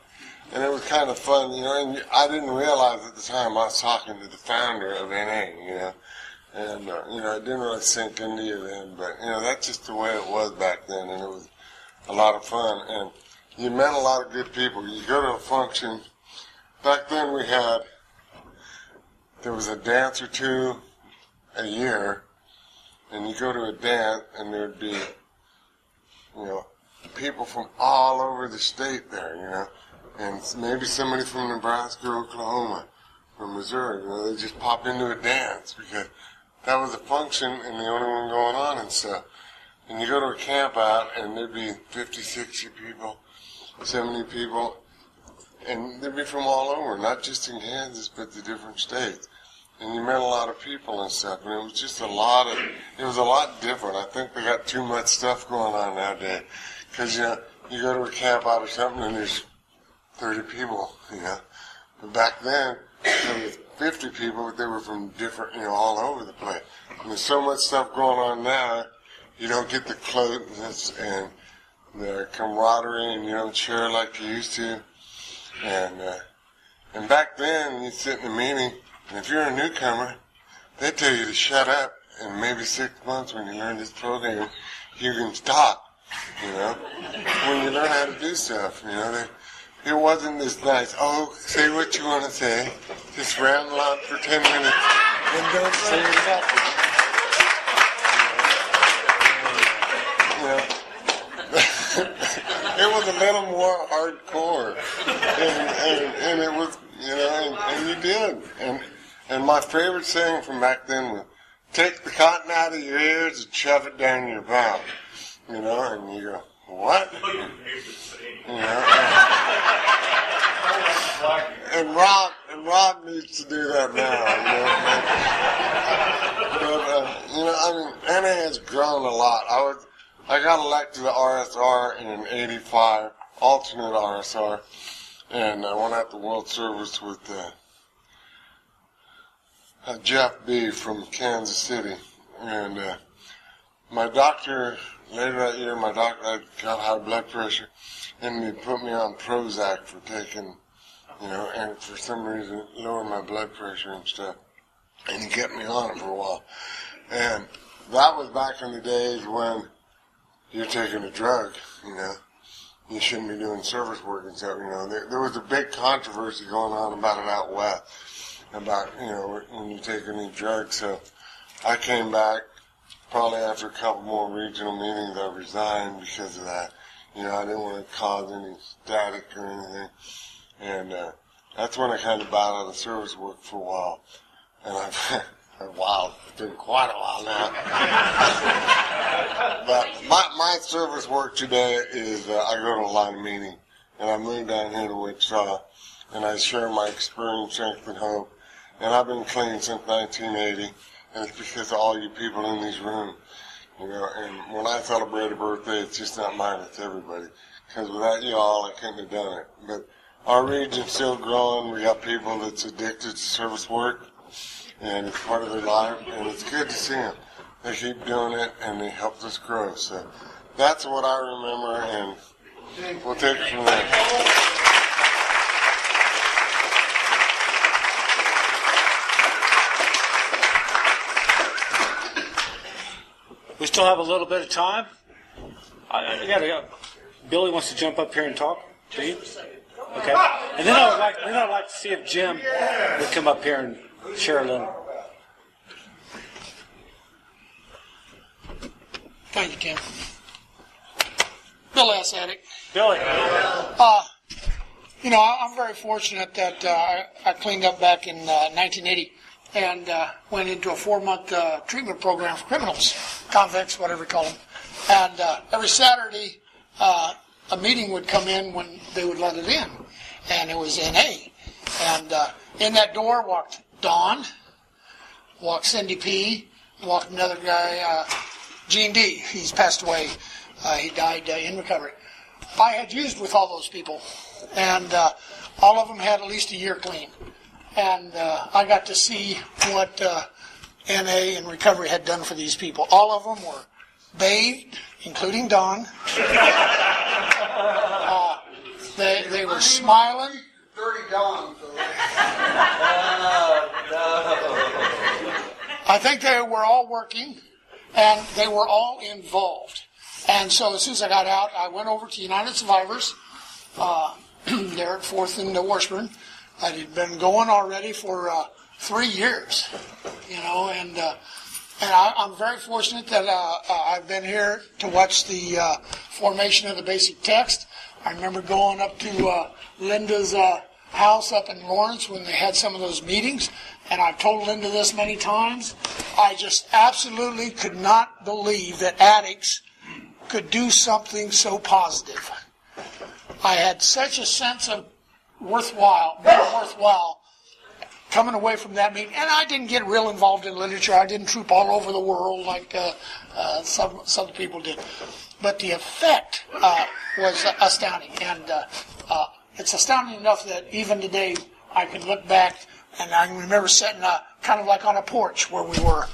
And it was kind of fun, and I didn't realize at the time I was talking to the founder of NA, and, it didn't really sink into you then, but, that's just the way it was back then, and it was a lot of fun, and you met a lot of good people. You go to a function. Back then there was a dance or two a year, and you go to a dance, and there'd be people from all over the state there, and maybe somebody from Nebraska or Oklahoma or Missouri, they just pop into a dance because that was a function and the only one going on and stuff. And you go to a camp out and there'd be 50, 60 people, 70 people, and they'd be from all over, not just in Kansas, but the different states. And you met a lot of people and stuff, and it was just it was a lot different. I think they got too much stuff going on nowadays. Because, you go to a camp out or something and there's 30 people, But back then, there was 50 people, but they were from different, all over the place. And there's so much stuff going on now, you don't get the closeness and the camaraderie, and you don't share like you used to. And back then, you sit in a meeting, and if you're a newcomer, they tell you to shut up, and maybe 6 months when you learn this program, you can talk, when you learn how to do stuff, it wasn't this nice, say what you want to say, just ramble on for 10 minutes, and don't say nothing. It was a little more hardcore, and it was, and you did. And my favorite saying from back then was, take the cotton out of your ears and shove it down your mouth. And you go, what? And Rob needs to do that now. But NA has grown a lot. I got elected to RSR in '85, alternate RSR, and I went out to World Service with Jeff B. from Kansas City. And my doctor, later that year, I got high blood pressure, and he put me on Prozac for taking, and for some reason lowered my blood pressure and stuff. And he kept me on it for a while. And that was back in the days when you're taking a drug, You shouldn't be doing service work and stuff, There was a big controversy going on about it out west, about, when you take any drugs. So I came back, probably after a couple more regional meetings, I resigned because of that. I didn't want to cause any static or anything. And that's when I kind of bowed out of service work for a while. And wow, it's been quite a while now. But my service work today is I go to a lot of meetings, and I moved down here to Wichita, and I share my experience, strength, and hope. And I've been clean since 1980, and it's because of all you people in these rooms. And when I celebrate a birthday, it's just not mine, it's everybody. Because without you all, I couldn't have done it. But our region's still growing. We got people that's addicted to service work, and it's part of their life, and it's good to see them. They keep doing it, and they helped us grow. So that's what I remember, and we'll take it from there.
We still have a little bit of time. Billy wants to jump up here and talk. Do you? Okay. And then I'd like to see if Jim would come up here and share a little.
Thank you, Tim. Bill S. Attic.
Billy.
I'm very fortunate that I cleaned up back in 1980 and went into a 4-month treatment program for criminals, convicts, whatever you call them. And every Saturday, a meeting would come in when they would let it in, and it was NA. And in that door walked Don, walked Cindy P., walked another guy, Gene D. He's passed away. He died in recovery. I had used with all those people, and all of them had at least a year clean. And I got to see what NA and recovery had done for these people. All of them were bathed, including Don. They were smiling.
Dirty Don.
I think they were all working, and they were all involved. And so as soon as I got out, I went over to United Survivors, there at 4th and Washburn. I had been going already for 3 years, and And I'm very fortunate that I've been here to watch the formation of the basic text. I remember going up to Linda's house up in Lawrence when they had some of those meetings, and I've told Linda this many times. I just absolutely could not believe that addicts could do something so positive. I had such a sense of being worthwhile coming away from that meeting, and I didn't get real involved in literature. I didn't troop all over the world like some people did. But the effect was astounding, and it's astounding enough that even today I can look back and I can remember sitting kind of like on a porch where we were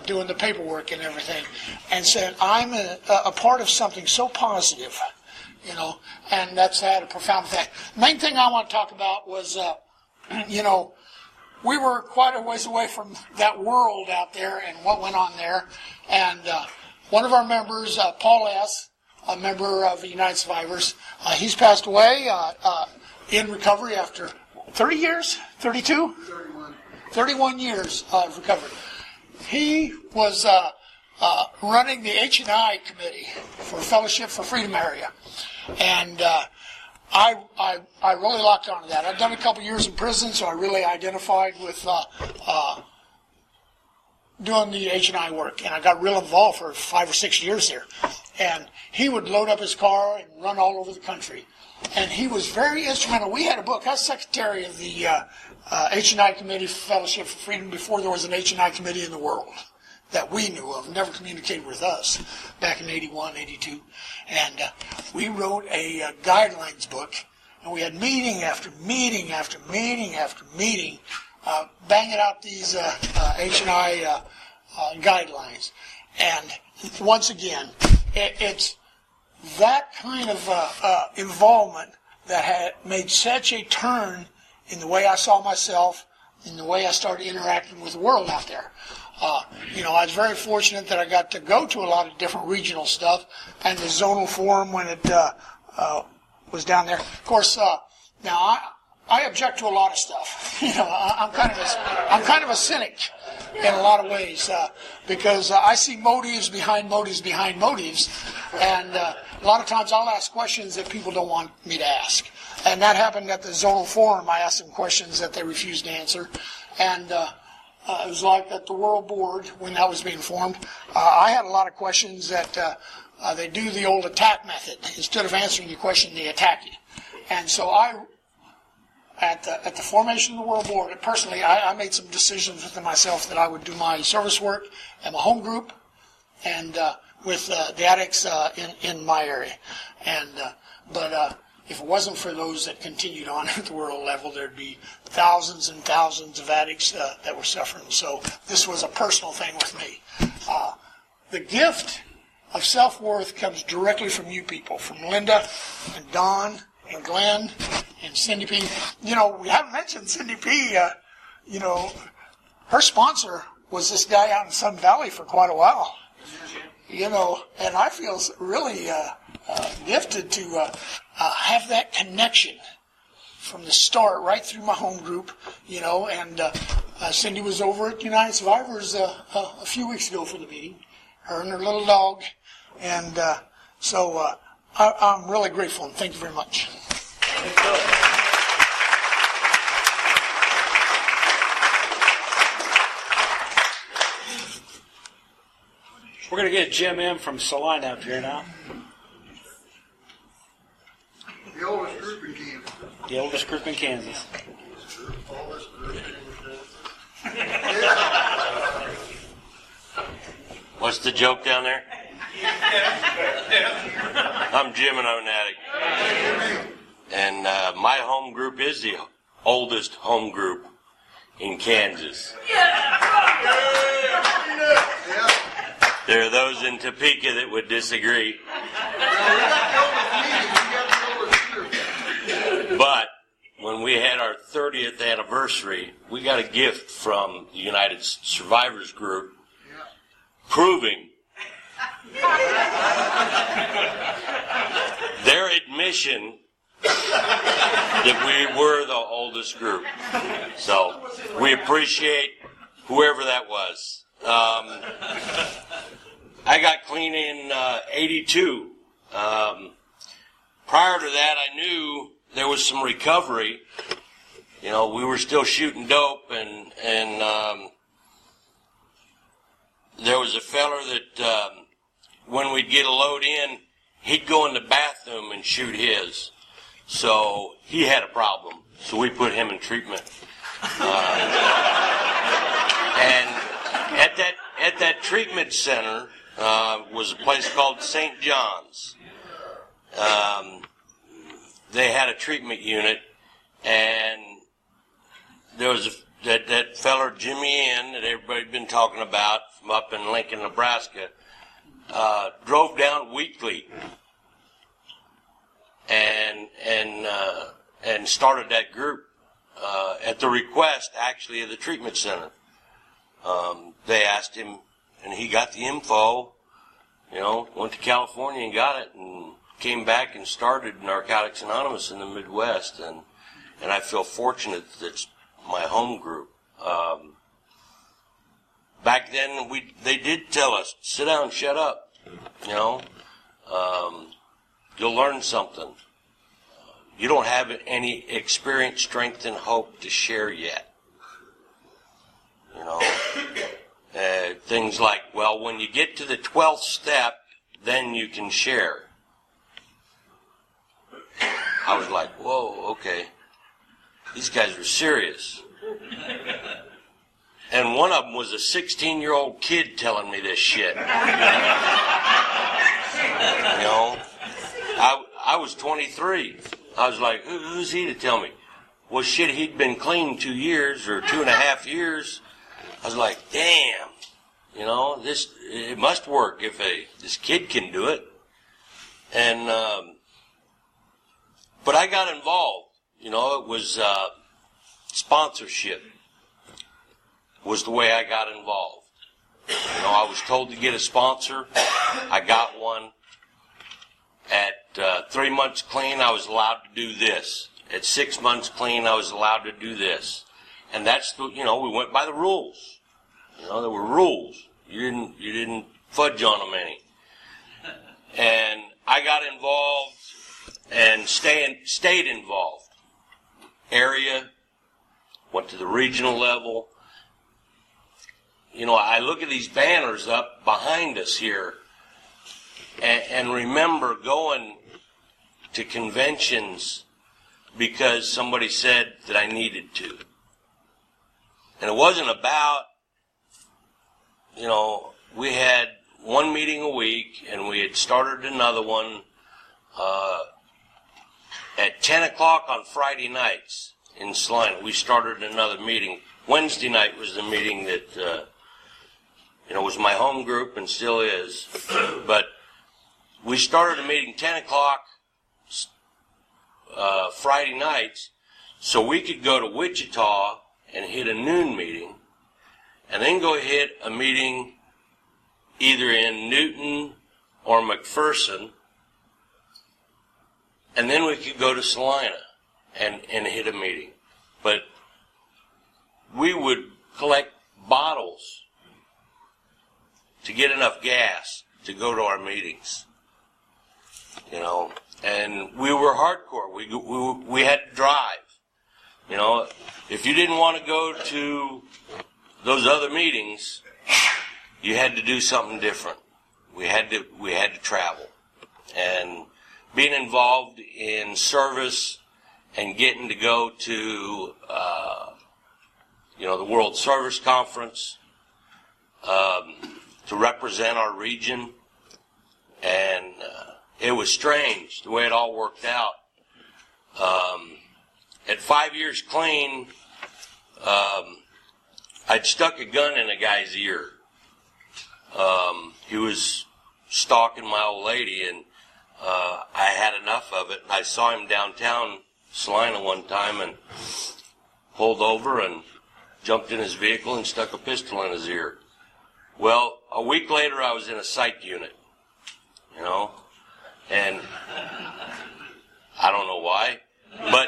doing the paperwork and everything, and said, I'm a part of something so positive, and that's had a profound effect. The main thing I want to talk about was, we were quite a ways away from that world out there and what went on there. And one of our members, Paul S., a member of the United Survivors, he's passed away in recovery after 30 years? 32? 31 years of recovery. He was running the H&I committee for Fellowship for Freedom area. And I really locked onto that. I'd done a couple years in prison, so I really identified with doing the H&I work, and I got real involved for 5 or 6 years there. And he would load up his car and run all over the country. And he was very instrumental. We had a book. I was secretary of the H&I Committee for Fellowship for Freedom before there was an H&I committee in the world that we knew of, never communicated with us back in 81, 82. And we wrote a guidelines book, and we had meeting after meeting after meeting after meeting, banging out these H&I guidelines. And once again, it's that kind of involvement that had made such a turn in the way I saw myself, in the way I started interacting with the world out there. I was very fortunate that I got to go to a lot of different regional stuff, and the zonal forum when it was down there. Of course, now I object to a lot of stuff. I'm kind of a cynic in a lot of ways because I see motives behind motives behind motives, and a lot of times I'll ask questions that people don't want me to ask. And that happened at the zonal forum. I asked them questions that they refused to answer, and it was like at the World Board when that was being formed. I had a lot of questions that they do the old attack method. Instead of answering your question, they attack you. And so at the formation of the World Board, personally, I made some decisions within myself that I would do my service work and my home group and with the addicts in my area. But if it wasn't for those that continued on at the world level, there'd be thousands and thousands of addicts that were suffering. So this was a personal thing with me. The gift of self-worth comes directly from you people, from Linda and Don and Glenn and Cindy P. We haven't mentioned Cindy P. Her sponsor was this guy out in Sun Valley for quite a while. And I feel really gifted to have that connection from the start right through my home group, and Cindy was over at United Survivors a few weeks ago for the meeting, her and her little dog, and so I'm really grateful, and thank you very much.
We're going to get Jim M. from Salina up here now.
The oldest group in Kansas.
The oldest group in Kansas.
What's the joke down there? I'm Jim and I'm an addict. And my home group is the oldest home group in Kansas. There are those in Topeka that would disagree. But when we had our 30th anniversary, we got a gift from the United Survivors Group proving their admission that we were the oldest group. So we appreciate whoever that was. I got clean in 82. Prior to that, I knew there was some recovery. You know, we were still shooting dope, and there was a feller that when we'd get a load in, he'd go in the bathroom and shoot his. So he had a problem. So we put him in treatment. And at that treatment center was a place called St. John's. They had a treatment unit, and there was that feller Jimmy N that everybody'd been talking about from up in Lincoln, Nebraska, drove down weekly and started that group at the request, actually, of the treatment center. They asked him, and he got the info, you know, went to California and got it, and came back and started Narcotics Anonymous in the Midwest, and I feel fortunate that it's my home group. Back then, they did tell us, sit down and shut up, you know. You'll learn something. You don't have any experience, strength, and hope to share yet. You know, things like, well, when you get to the 12th step, then you can share. I was like, whoa, okay. These guys are serious. And one of them was a 16-year-old kid telling me this shit. You know, I was 23. I was like, who's he to tell me? Well, shit, he'd been clean 2 years or 2.5 years. I was like, damn, you know, it must work if this kid can do it. And, but I got involved. You know, it was sponsorship was the way I got involved. You know, I was told to get a sponsor. I got one. At 3 months clean, I was allowed to do this. At 6 months clean, I was allowed to do this. And that's you know, we went by the rules. You know, there were rules. You didn't fudge on them any. And I got involved and stayed involved. Area, went to the regional level. You know, I look at these banners up behind us here and remember going to conventions because somebody said that I needed to. And it wasn't about, you know, we had one meeting a week and we had started another one at 10 o'clock on Friday nights in Salina. We started another meeting. Wednesday night was the meeting that, you know, was my home group and still is. But we started a meeting 10 o'clock Friday nights so we could go to Wichita and hit a noon meeting and then go hit a meeting either in Newton or McPherson, and then we could go to Salina and hit a meeting. But we would collect bottles to get enough gas to go to our meetings, you know. And we were hardcore. We had to drive. You know, if you didn't want to go to those other meetings, you had to do something different. We had to travel. And being involved in service and getting to go to, you know, the World Service Conference, to represent our region, and it was strange the way it all worked out. At 5 years clean, I'd stuck a gun in a guy's ear. He was stalking my old lady, and I had enough of it. I saw him downtown Salina one time and pulled over and jumped in his vehicle and stuck a pistol in his ear. Well, a week later, I was in a psych unit, you know, and I don't know why, but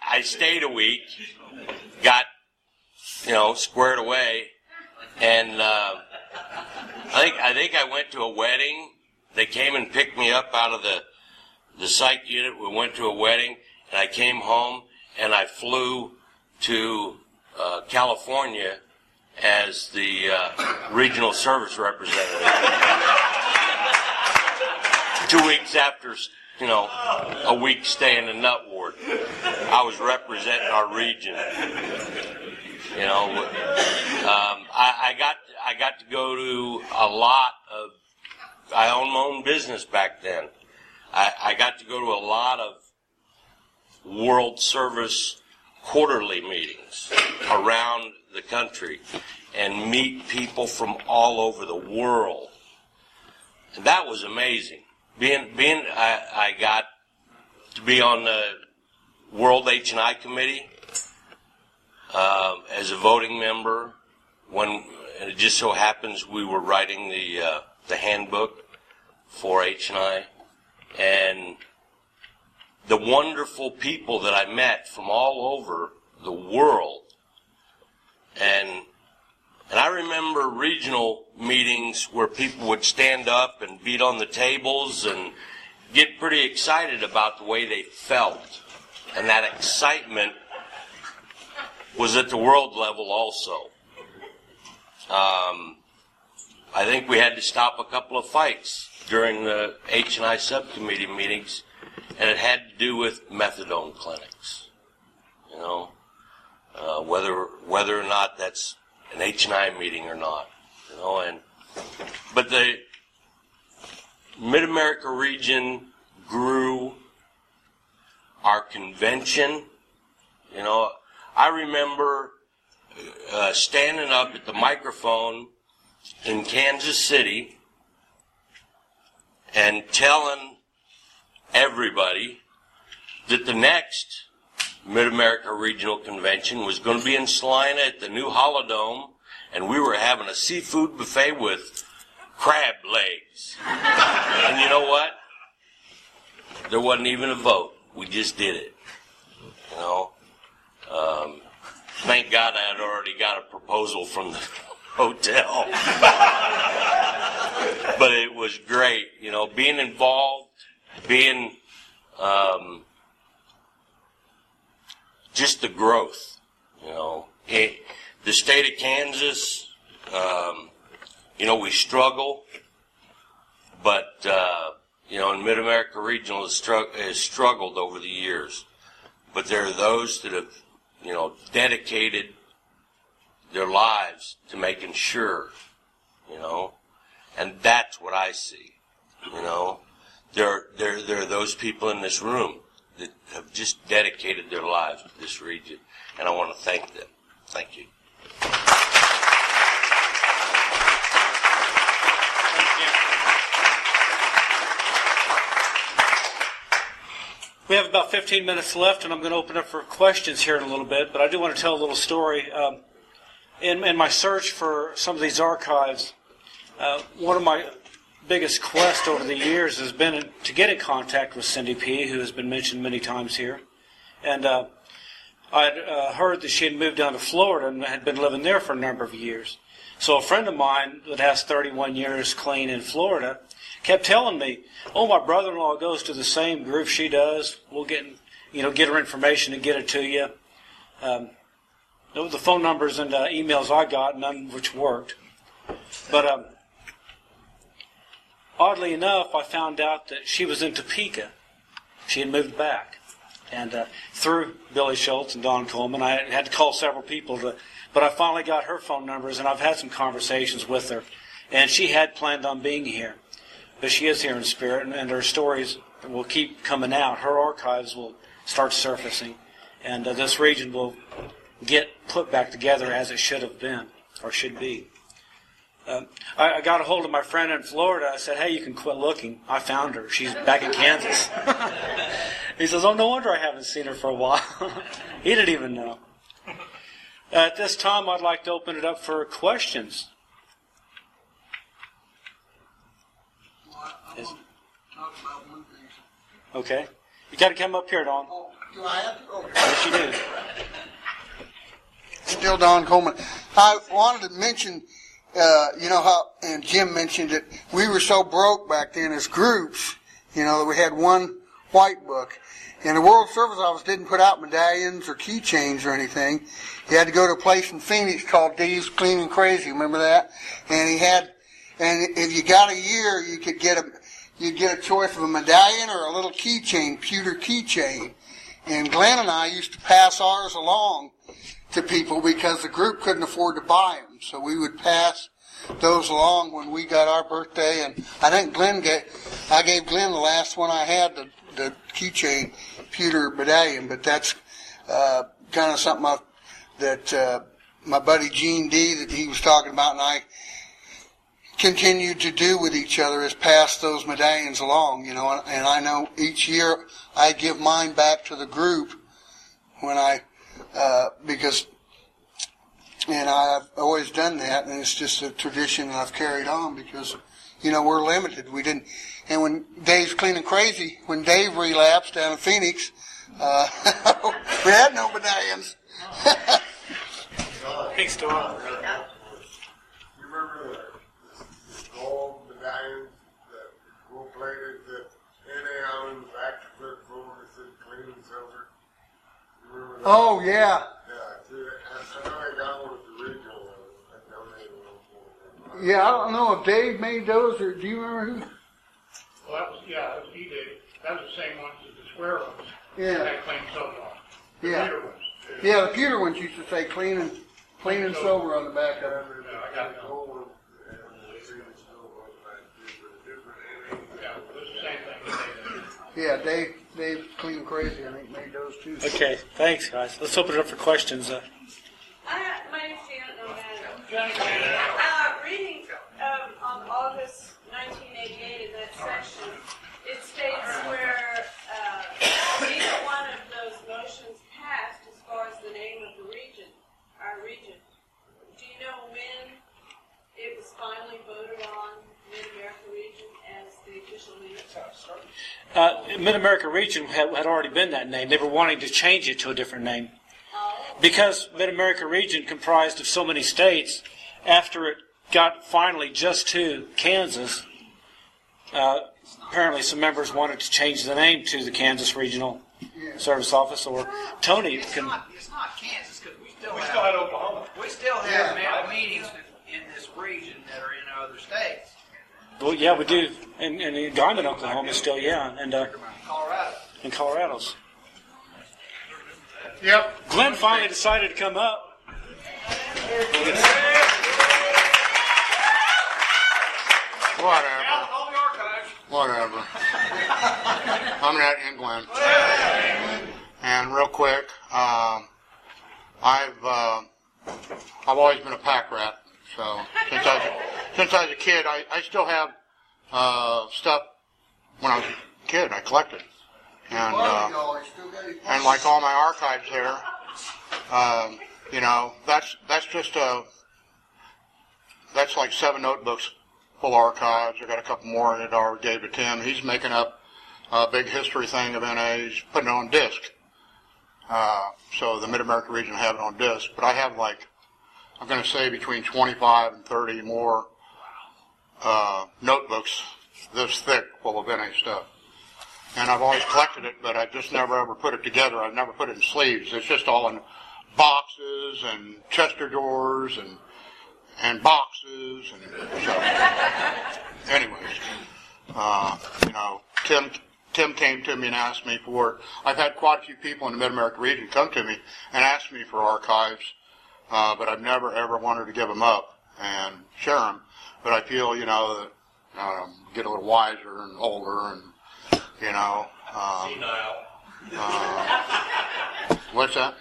I stayed a week, got, squared away, and I think I went to a wedding. They came and picked me up out of the psych unit. We went to a wedding, and I came home, and I flew to California as the regional service representative. 2 weeks after, a week stay in the nut ward, I was representing our region. I got to go to a lot of. I owned my own business back then. I got to go to a lot of World Service quarterly meetings around the country and meet people from all over the world. And that was amazing. I got to be on the World H&I Committee as a voting member. When it just so happens we were writing the handbook for H&I, and the wonderful people that I met from all over the world. And I remember regional meetings where people would stand up and beat on the tables and get pretty excited about the way they felt. And that excitement was at the world level also. I think we had to stop a couple of fights during the H&I subcommittee meetings, and it had to do with methadone clinics. Whether or not that's an H&I meeting or not. But the Mid-America region grew. Our convention, I remember standing up at the microphone in Kansas City and telling everybody that the next Mid-America Regional Convention was going to be in Salina at the new Holodome, and we were having a seafood buffet with crab legs. And you know what? There wasn't even a vote. We just did it. Thank God I had already got a proposal from the hotel. But it was great, being involved, being just the growth, the state of Kansas, we struggle, but, in Mid-America Regional has struggled over the years. But there are those that have, dedicated their lives to making sure, and that's what I see, There are those people in this room that have just dedicated their lives to this region, and I want to thank them. Thank you.
We have about 15 minutes left, and I'm going to open up for questions here in a little bit, but I do want to tell a little story. In my search for some of these archives, one of my biggest quest over the years has been to get in contact with Cindy P., who has been mentioned many times here. And I'd heard that she had moved down to Florida and had been living there for a number of years. So a friend of mine that has 31 years clean in Florida kept telling me, "Oh, my brother-in-law goes to the same group she does. We'll get her information and get it to you." The phone numbers and emails I got, none of which worked. But oddly enough, I found out that she was in Topeka. She had moved back. And through Billy Schultz and Don Coleman, I had to call several people, but I finally got her phone numbers, and I've had some conversations with her. And she had planned on being here. But she is here in spirit, and her stories will keep coming out. Her archives will start surfacing, and this region will get put back together as it should have been, or should be. I got a hold of my friend in Florida. I said, "Hey, you can quit looking." I found her. She's back in Kansas. He says, "Oh, no wonder I haven't seen her for a while." He didn't even know. At this time, I'd like to open it up for questions. Okay. You got to come up here, Don.
Oh, do I have to? Okay.
Yes, you do.
still Don Coleman. I wanted to mention, you know how, and Jim mentioned it, we were so broke back then as groups, you know, that we had one white book. And the World Service Office didn't put out medallions or keychains or anything. You had to go to a place in Phoenix called Dave's Clean and Crazy. Remember that? And and if you got a year, you'd get a choice of a medallion or a little keychain, pewter keychain. And Glenn and I used to pass ours along to people because the group couldn't afford to buy them. So we would pass those along when we got our birthday. And I think I gave Glenn the last one I had, the keychain pewter medallion. But that's kind of something that my buddy Gene D. that he was talking about and I continued to do with each other is pass those medallions along, you know, and I know each year I give mine back to the group when because I've always done that, and it's just a tradition that I've carried on because, you know, we're limited. We didn't, and when Dave's Clean and Crazy, when Dave relapsed down in Phoenix, we had no medallions.
Big story.
You remember the gold medallions that gold plated that NA on the back foot forward that said clean and silver? You remember that?
Oh, yeah.
Yeah, see, I know I got one of the original ones. I donated one for them.
Yeah, I don't know if Dave made those, or do you remember who?
Well, that was he did. That was the same ones as the square ones.
Yeah.
That clean silver on. The
Yeah.
pewter ones.
Yeah, the pewter ones used to say clean and silver on the back of it.
I got it.
Gold one, and the clean and silver one, different NA.
Yeah, it was the same thing.
Yeah, Dave Clean and Crazy, I think, made those too.
Okay, thanks, guys. Let's open it up for questions.
My name's Janet Nomad.
Johnny,
Reading on August 1988 in that section, it states where neither one of those motions passed as far as the name of the region, our region. Do you know when it was finally voted on, Mid-America region, as the official name?
Mid-America Region had already been that name. They were wanting to change it to a different name. Because Mid-America Region comprised of so many states, after it got finally just to Kansas, apparently some members wanted to change the name to the Kansas Regional Service Office, or Tony can...
It's not Kansas, because we still
had Oklahoma.
We still have meetings in this region that are in other states.
Well, yeah, we do. And Guyman, Oklahoma, still, yeah, and
Colorado.
in Colorado's.
Yep.
Glenn finally decided to come up.
Whatever. I'm at England. And real quick, I've always been a pack rat. So since I was a kid, I still have stuff. When I was a kid, I collected, and like all my archives there, you know, that's like 7 notebooks full of archives. I got a couple more that I already gave to Tim. He's making up a big history thing of NA. He's putting it on disc. So the Mid-America region will have it on disc. But I have I'm going to say between 25 and 30 more notebooks this thick full of NA stuff. And I've always collected it, but I just never ever put it together. I've never put it in sleeves. It's just all in boxes and chester drawers and boxes. And so, anyways, you know, Tim came to me and asked me for it. I've had quite a few people in the Mid-America region come to me and ask me for archives, but I've never ever wanted to give them up and share them. But I feel, you know, that get a little wiser and older, and you know. What's that?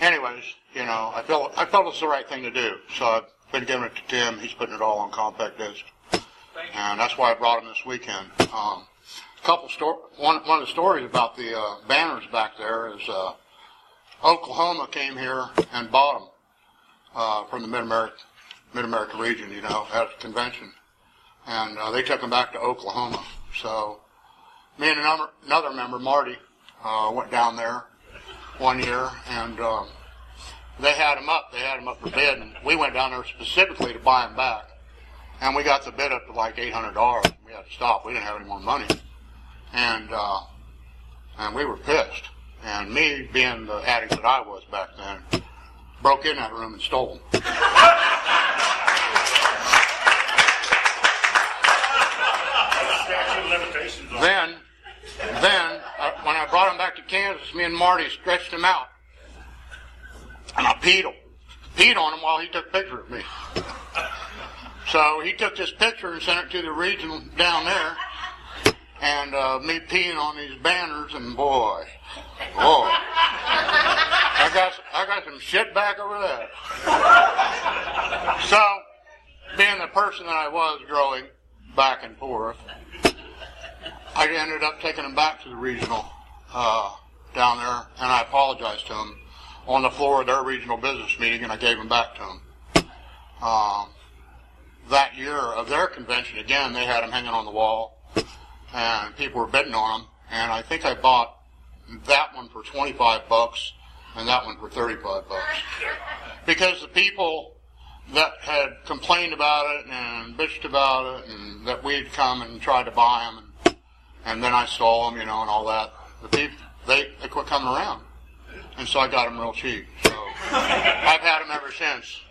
Anyways, you know, I felt it's the right thing to do. So I've been giving it to Tim. He's putting it all on compact disc, and that's why I brought him this weekend. One of the stories about the banners back there is Oklahoma came here and bought them from the Mid-America region, you know, at a convention, and they took them back to Oklahoma. So me and another member, Marty, went down there one year, and they had them up. They had them up for bid, and we went down there specifically to buy them back. And we got the bid up to like $800. We had to stop. We didn't have any more money, and we were pissed. And me, being the addict that I was back then, broke in that room and stole them. Then, when I brought them back to Kansas, me and Marty stretched them out, and I peed on him while he took a picture of me. So he took this picture and sent it to the region down there, and me peeing on these banners, and boy, I got some shit back over that. So, being the person that I was growing back and forth, I ended up taking them back to the regional down there, and I apologized to them on the floor of their regional business meeting, and I gave them back to them. That year of their convention, again, they had them hanging on the wall, and people were bidding on them, and I think I bought that one for $25 and that one for $35, because the people that had complained about it and bitched about it, and that we'd come and tried to buy them, and then I stole them, and all that, the people, they quit coming around, and so I got them real cheap. So I've had them ever since,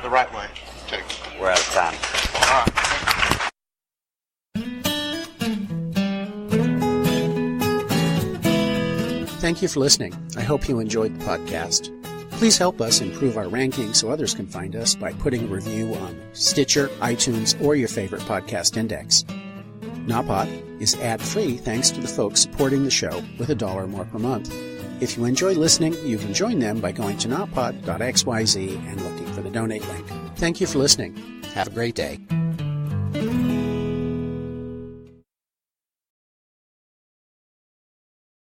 the right way.
We're out of time.
All right.
Thank you for listening. I hope you enjoyed the podcast. Please help us improve our ranking so others can find us by putting a review on Stitcher, iTunes, or your favorite podcast index. Nawpod is ad-free thanks to the folks supporting the show with $1 more per month. If you enjoy listening, you can join them by going to nawpod.xyz and looking for the donate link. Thank you for listening. Have a great day.